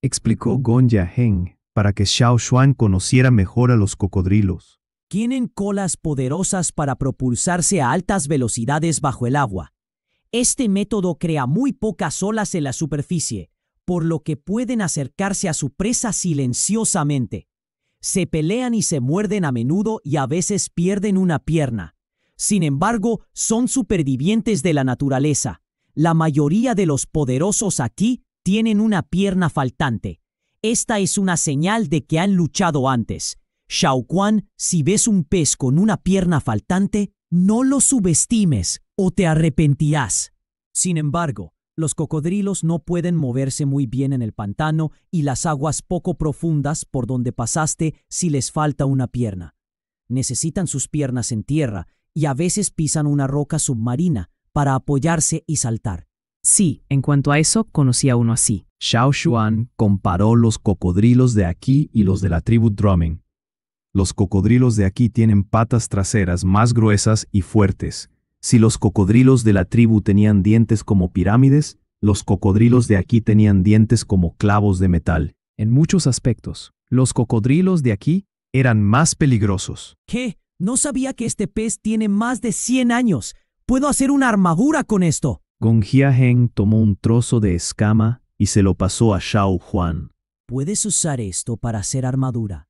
Explicó Gong Jiaheng para que Xiao Xuan conociera mejor a los cocodrilos. Tienen colas poderosas para propulsarse a altas velocidades bajo el agua. Este método crea muy pocas olas en la superficie, por lo que pueden acercarse a su presa silenciosamente. Se pelean y se muerden a menudo y a veces pierden una pierna. Sin embargo, son supervivientes de la naturaleza. La mayoría de los poderosos aquí tienen una pierna faltante. Esta es una señal de que han luchado antes. Xiao Quan, si ves un pez con una pierna faltante, no lo subestimes o te arrepentirás. Sin embargo, los cocodrilos no pueden moverse muy bien en el pantano y las aguas poco profundas por donde pasaste si les falta una pierna. Necesitan sus piernas en tierra y a veces pisan una roca submarina para apoyarse y saltar. Sí, en cuanto a eso, conocí a uno así. Xiao Xuan comparó los cocodrilos de aquí y los de la tribu Drumming. Los cocodrilos de aquí tienen patas traseras más gruesas y fuertes. Si los cocodrilos de la tribu tenían dientes como pirámides, los cocodrilos de aquí tenían dientes como clavos de metal. En muchos aspectos, los cocodrilos de aquí eran más peligrosos. ¿Qué? No sabía que este pez tiene más de 100 años. ¿Puedo hacer una armadura con esto? Gong Jiaheng tomó un trozo de escama y se lo pasó a Xiao Xuan. Puedes usar esto para hacer armadura.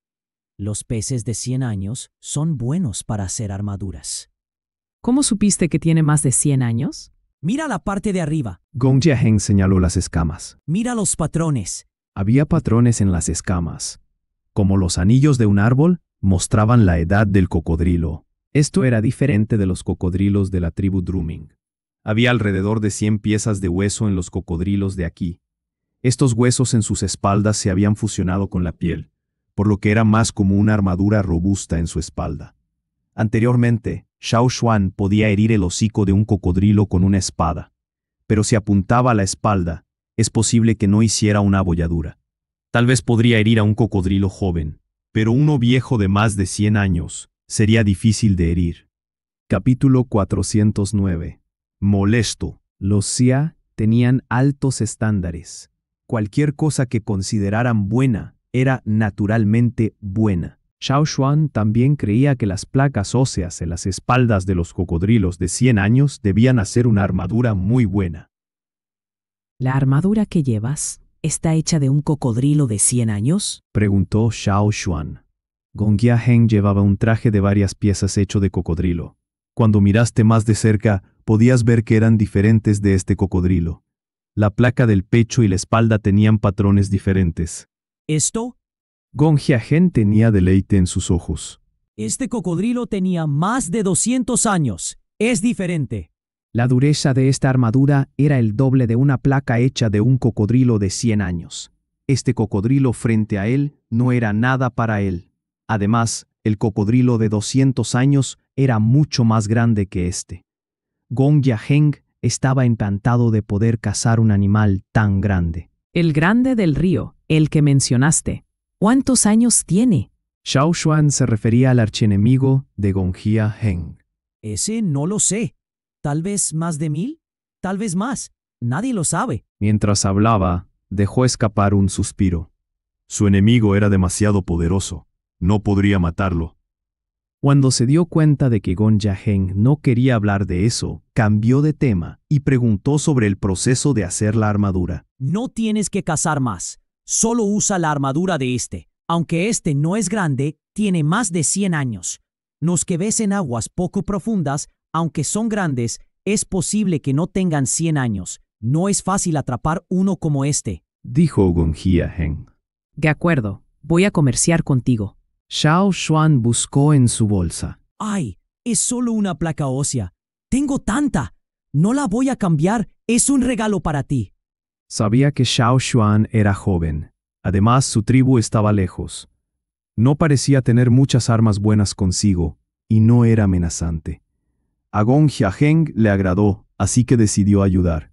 Los peces de 100 años son buenos para hacer armaduras. ¿Cómo supiste que tiene más de 100 años? Mira la parte de arriba. Gong Jiaheng señaló las escamas. Mira los patrones. Había patrones en las escamas. Como los anillos de un árbol, mostraban la edad del cocodrilo. Esto era diferente de los cocodrilos de la tribu Drumming. Había alrededor de 100 piezas de hueso en los cocodrilos de aquí. Estos huesos en sus espaldas se habían fusionado con la piel, por lo que era más como una armadura robusta en su espalda. Anteriormente, Xiao Xuan podía herir el hocico de un cocodrilo con una espada, pero si apuntaba a la espalda, Es posible que no hiciera una abolladura. Tal vez podría herir a un cocodrilo joven, pero uno viejo de más de 100 años sería difícil de herir. Capítulo 409. Molesto. Los Xia tenían altos estándares. Cualquier cosa que consideraran buena era naturalmente buena. Xiao Xuan también creía que las placas óseas en las espaldas de los cocodrilos de 100 años debían hacer una armadura muy buena. ¿La armadura que llevas está hecha de un cocodrilo de 100 años? Preguntó Xiao Xuan. Gong Jiaheng llevaba un traje de varias piezas hecho de cocodrilo. Cuando miraste más de cerca, podías ver que eran diferentes de este cocodrilo. La placa del pecho y la espalda tenían patrones diferentes. ¿Esto? Gong Jiaheng tenía deleite en sus ojos. Este cocodrilo tenía más de 200 años. Es diferente. La dureza de esta armadura era el doble de una placa hecha de un cocodrilo de 100 años. Este cocodrilo frente a él no era nada para él. Además, el cocodrilo de 200 años era mucho más grande que este. Gong Jiaheng estaba encantado de poder cazar un animal tan grande. El grande del río, el que mencionaste. ¿Cuántos años tiene? Xiao Xuan se refería al archienemigo de Gong Jiaheng. Ese no lo sé. Tal vez más de 1000, tal vez más. Nadie lo sabe. Mientras hablaba, dejó escapar un suspiro. Su enemigo era demasiado poderoso. No podría matarlo. Cuando se dio cuenta de que Gong Jiaheng no quería hablar de eso, cambió de tema y preguntó sobre el proceso de hacer la armadura. No tienes que cazar más. Solo usa la armadura de este. Aunque este no es grande, tiene más de 100 años. Los que ves en aguas poco profundas, aunque son grandes, es posible que no tengan 100 años. No es fácil atrapar uno como este, dijo Gong Jiaheng. De acuerdo, voy a comerciar contigo. Xiao Xuan buscó en su bolsa. ¡Ay! Es solo una placa ósea. Tengo tanta. No la voy a cambiar. Es un regalo para ti. Sabía que Xiao Xuan era joven. Además, su tribu estaba lejos. No parecía tener muchas armas buenas consigo, y no era amenazante. A Gong Jiaheng le agradó, así que decidió ayudar.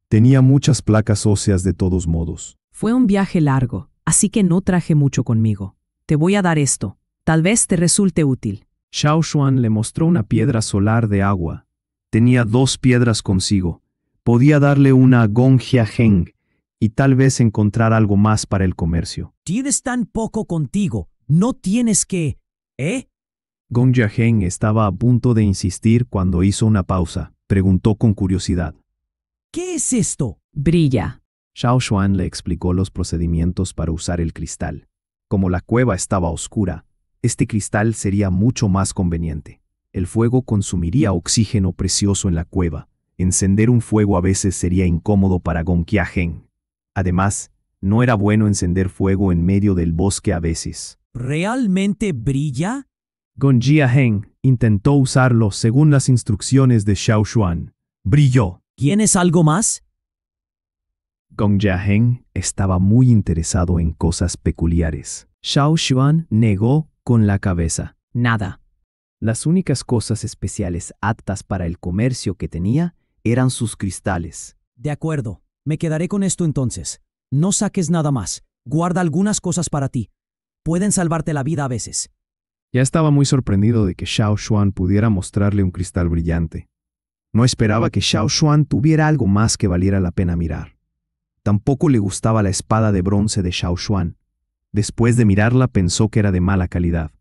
Tenía muchas placas óseas de todos modos. Fue un viaje largo, así que no traje mucho conmigo. Te voy a dar esto. Tal vez te resulte útil. Xiao Xuan le mostró una piedra solar de agua. Tenía 2 piedras consigo. Podía darle una a Gong Jiaheng y tal vez encontrar algo más para el comercio. Tienes tan poco contigo. No tienes que... ¿Eh? Gong Jiaheng estaba a punto de insistir cuando hizo una pausa. Preguntó con curiosidad. ¿Qué es esto? Brilla. Xiao Xuan le explicó los procedimientos para usar el cristal. Como la cueva estaba oscura, este cristal sería mucho más conveniente. El fuego consumiría oxígeno precioso en la cueva. Encender un fuego a veces sería incómodo para Gong Jiaheng. Además, no era bueno encender fuego en medio del bosque a veces. ¿Realmente brilla? Gong Jiaheng intentó usarlo según las instrucciones de Xiao Xuan. Brilló. ¿Tienes algo más? Gong Jiaheng estaba muy interesado en cosas peculiares. Xiao Xuan negó con la cabeza. Nada. Las únicas cosas especiales aptas para el comercio que tenía eran sus cristales. De acuerdo, me quedaré con esto entonces. No saques nada más. Guarda algunas cosas para ti. Pueden salvarte la vida a veces. Ya estaba muy sorprendido de que Xiao Xuan pudiera mostrarle un cristal brillante. No esperaba que Xiao Xuan tuviera algo más que valiera la pena mirar. Tampoco le gustaba la espada de bronce de Xiao Xuan. Después de mirarla pensó que era de mala calidad.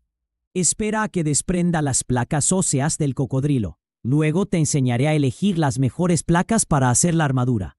Espera a que desprenda las placas óseas del cocodrilo. Luego te enseñaré a elegir las mejores placas para hacer la armadura.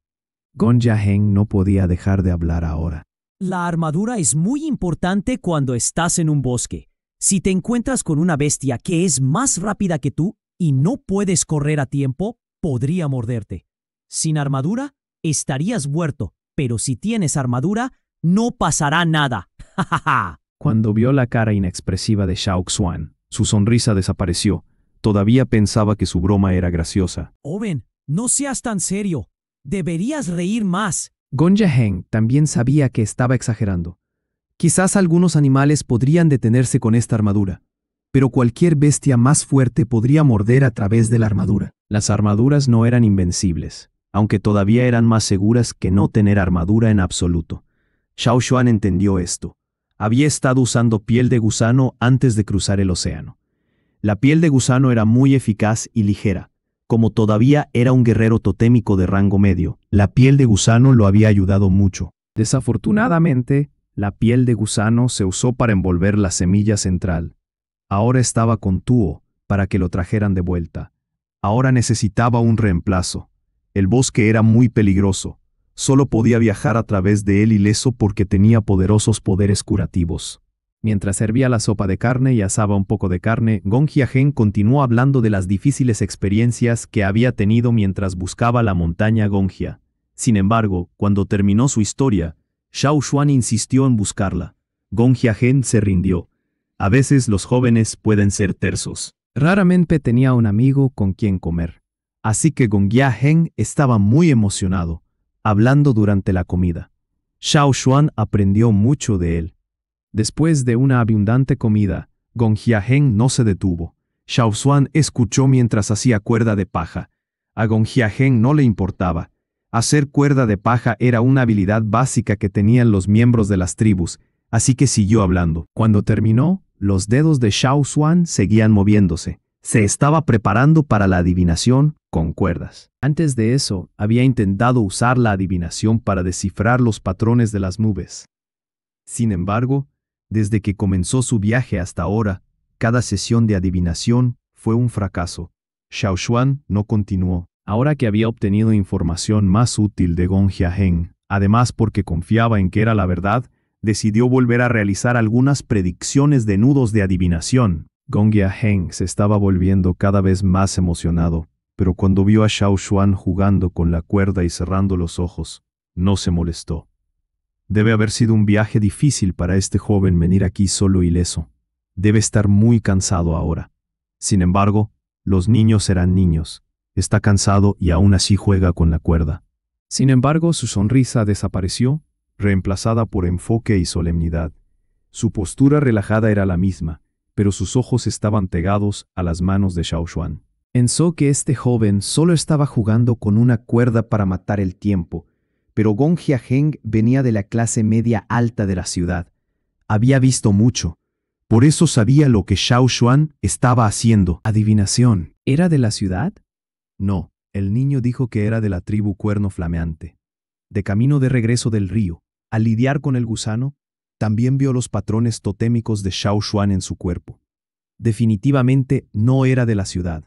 Gong Jiaheng no podía dejar de hablar ahora. La armadura es muy importante cuando estás en un bosque. Si te encuentras con una bestia que es más rápida que tú y no puedes correr a tiempo, podría morderte. Sin armadura, estarías muerto, pero si tienes armadura, no pasará nada. ¡Ja, ja, ja! Cuando vio la cara inexpresiva de Xiao Xuan, su sonrisa desapareció. Todavía pensaba que su broma era graciosa. Joven, no seas tan serio. Deberías reír más. Gong Jiaheng también sabía que estaba exagerando. Quizás algunos animales podrían detenerse con esta armadura, pero cualquier bestia más fuerte podría morder a través de la armadura. Las armaduras no eran invencibles. aunque todavía eran más seguras que no tener armadura en absoluto. Xiao Xuan entendió esto. Había estado usando piel de gusano antes de cruzar el océano. La piel de gusano era muy eficaz y ligera. Como todavía era un guerrero totémico de rango medio, la piel de gusano lo había ayudado mucho. Desafortunadamente, la piel de gusano se usó para envolver la semilla central. Ahora estaba con Tuo para que lo trajeran de vuelta. Ahora necesitaba un reemplazo. El bosque era muy peligroso. Solo podía viajar a través de él ileso porque tenía poderosos poderes curativos. Mientras servía la sopa de carne y asaba un poco de carne, Gong Jiahen continuó hablando de las difíciles experiencias que había tenido mientras buscaba la montaña Gongjia. Sin embargo, cuando terminó su historia, Xiao Xuan insistió en buscarla. Gong Jiahen se rindió. A veces los jóvenes pueden ser tersos. Raramente tenía un amigo con quien comer. Así que Gong Jiahen estaba muy emocionado, hablando durante la comida. Xiao Xuan aprendió mucho de él. Después de una abundante comida, Gong Jiahen no se detuvo. Xiao Xuan escuchó mientras hacía cuerda de paja. A Gong Jiahen no le importaba. Hacer cuerda de paja era una habilidad básica que tenían los miembros de las tribus, así que siguió hablando. Cuando terminó, los dedos de Xiao Xuan seguían moviéndose. Se estaba preparando para la adivinación con cuerdas. Antes de eso, había intentado usar la adivinación para descifrar los patrones de las nubes. Sin embargo, desde que comenzó su viaje hasta ahora, cada sesión de adivinación fue un fracaso. Xiao Xuan no continuó. Ahora que había obtenido información más útil de Gong Jiahen, además porque confiaba en que era la verdad, decidió volver a realizar algunas predicciones de nudos de adivinación. Gong Jiahen se estaba volviendo cada vez más emocionado, pero cuando vio a Xiao Xuan jugando con la cuerda y cerrando los ojos, no se molestó. Debe haber sido un viaje difícil para este joven venir aquí solo ileso. Debe estar muy cansado ahora. Sin embargo, los niños serán niños. Está cansado y aún así juega con la cuerda. Sin embargo, su sonrisa desapareció, reemplazada por enfoque y solemnidad. Su postura relajada era la misma, pero sus ojos estaban pegados a las manos de Xiao Xuan. Pensó que este joven solo estaba jugando con una cuerda para matar el tiempo, pero Gong Jiahen venía de la clase media alta de la ciudad. Había visto mucho. Por eso sabía lo que Xiao Xuan estaba haciendo. ¿Adivinación? ¿Era de la ciudad? No, el niño dijo que era de la tribu Cuerno Flameante. De camino de regreso del río, al lidiar con el gusano, también vio los patrones totémicos de Xiao Xuan en su cuerpo. Definitivamente no era de la ciudad.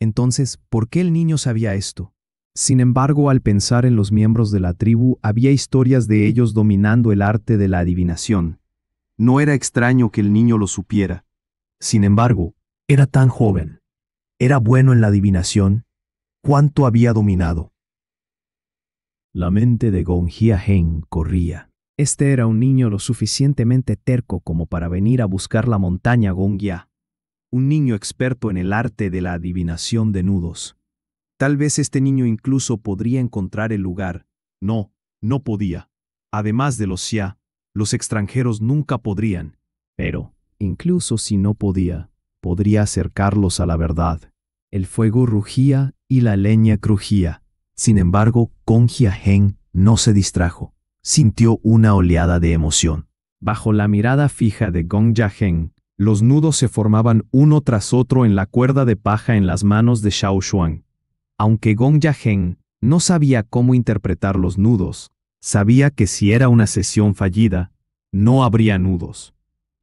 Entonces, ¿por qué el niño sabía esto? Sin embargo, al pensar en los miembros de la tribu, había historias de ellos dominando el arte de la adivinación. No era extraño que el niño lo supiera. Sin embargo, era tan joven. Era bueno en la adivinación. ¿Cuánto había dominado? La mente de Gong Jiahen corría. Este era un niño lo suficientemente terco como para venir a buscar la montaña Gongjia. Un niño experto en el arte de la adivinación de nudos. Tal vez este niño incluso podría encontrar el lugar. No, no podía. Además de los Xia, los extranjeros nunca podrían. Pero, incluso si no podía, podría acercarlos a la verdad. El fuego rugía y la leña crujía. Sin embargo, Gong Jiahen no se distrajo. Sintió una oleada de emoción. Bajo la mirada fija de Gong Jiahen, los nudos se formaban uno tras otro en la cuerda de paja en las manos de Xiao Xuan. Aunque Gong Jiahen no sabía cómo interpretar los nudos, sabía que si era una sesión fallida, no habría nudos.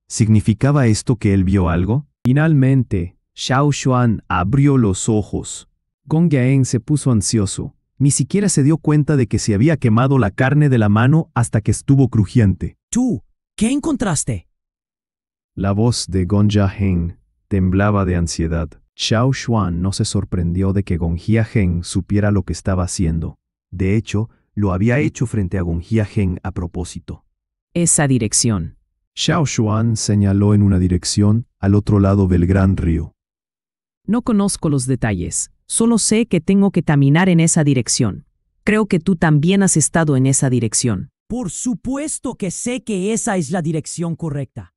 ¿Significaba esto que él vio algo? Finalmente, Xiao Xuan abrió los ojos. Gong Jiahen se puso ansioso. Ni siquiera se dio cuenta de que se había quemado la carne de la mano hasta que estuvo crujiente. ¿Tú qué encontraste? La voz de Gong Jiahen temblaba de ansiedad. Xiao Xuan no se sorprendió de que Gong Jiahen supiera lo que estaba haciendo. De hecho, lo había hecho frente a Gong Jiahen a propósito. Esa dirección. Xiao Xuan señaló en una dirección al otro lado del gran río. No conozco los detalles, solo sé que tengo que caminar en esa dirección. Creo que tú también has estado en esa dirección. Por supuesto que sé que esa es la dirección correcta.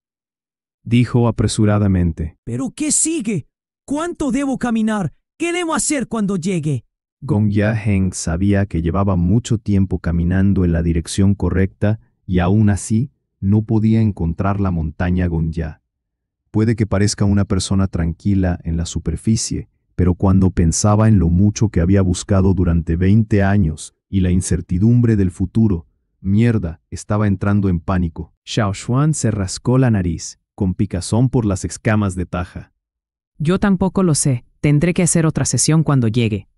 Dijo apresuradamente. ¿Pero qué sigue? ¿Cuánto debo caminar? ¿Qué debo hacer cuando llegue? Gong Heng sabía que llevaba mucho tiempo caminando en la dirección correcta y aún así no podía encontrar la montaña Gongya. Puede que parezca una persona tranquila en la superficie, pero cuando pensaba en lo mucho que había buscado durante 20 años y la incertidumbre del futuro, mierda, estaba entrando en pánico. Xiao Xuan se rascó la nariz, con picazón por las escamas de taja. Yo tampoco lo sé. Tendré que hacer otra sesión cuando llegue.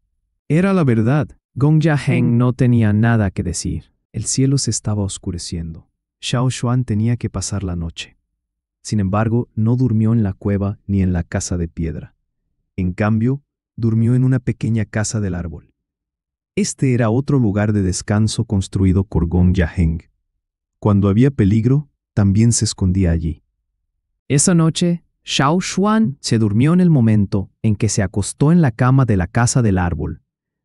Era la verdad. Gong Heng no tenía nada que decir. El cielo se estaba oscureciendo. Xiao Xuan tenía que pasar la noche. Sin embargo, no durmió en la cueva ni en la casa de piedra. En cambio, durmió en una pequeña casa del árbol. Este era otro lugar de descanso construido por Gong Heng. Cuando había peligro, también se escondía allí. Esa noche, Xiao Xuan se durmió en el momento en que se acostó en la cama de la casa del árbol.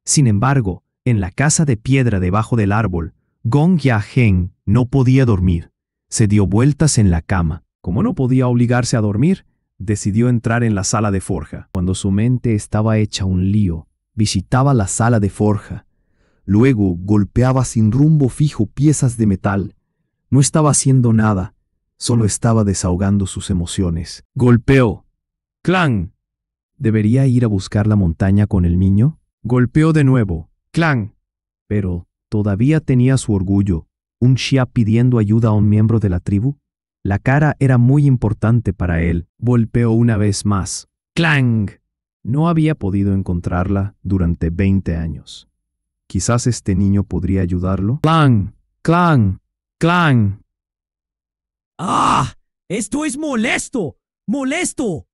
Sin embargo, en la casa de piedra debajo del árbol, Gong Heng no podía dormir. Se dio vueltas en la cama. Como no podía obligarse a dormir, decidió entrar en la sala de forja. Cuando su mente estaba hecha un lío, visitaba la sala de forja. Luego golpeaba sin rumbo fijo piezas de metal. No estaba haciendo nada, solo estaba desahogando sus emociones. Golpeó. ¡Clang! ¿Debería ir a buscar la montaña con el niño? Golpeó de nuevo. ¡Clang! Pero todavía tenía su orgullo. ¿Un Xia pidiendo ayuda a un miembro de la tribu? La cara era muy importante para él. Golpeó una vez más. ¡Clang! No había podido encontrarla durante 20 años. Quizás este niño podría ayudarlo. ¡Clang! ¡Clang! ¡Clang! ¡Ah! ¡Esto es molesto! ¡Molesto!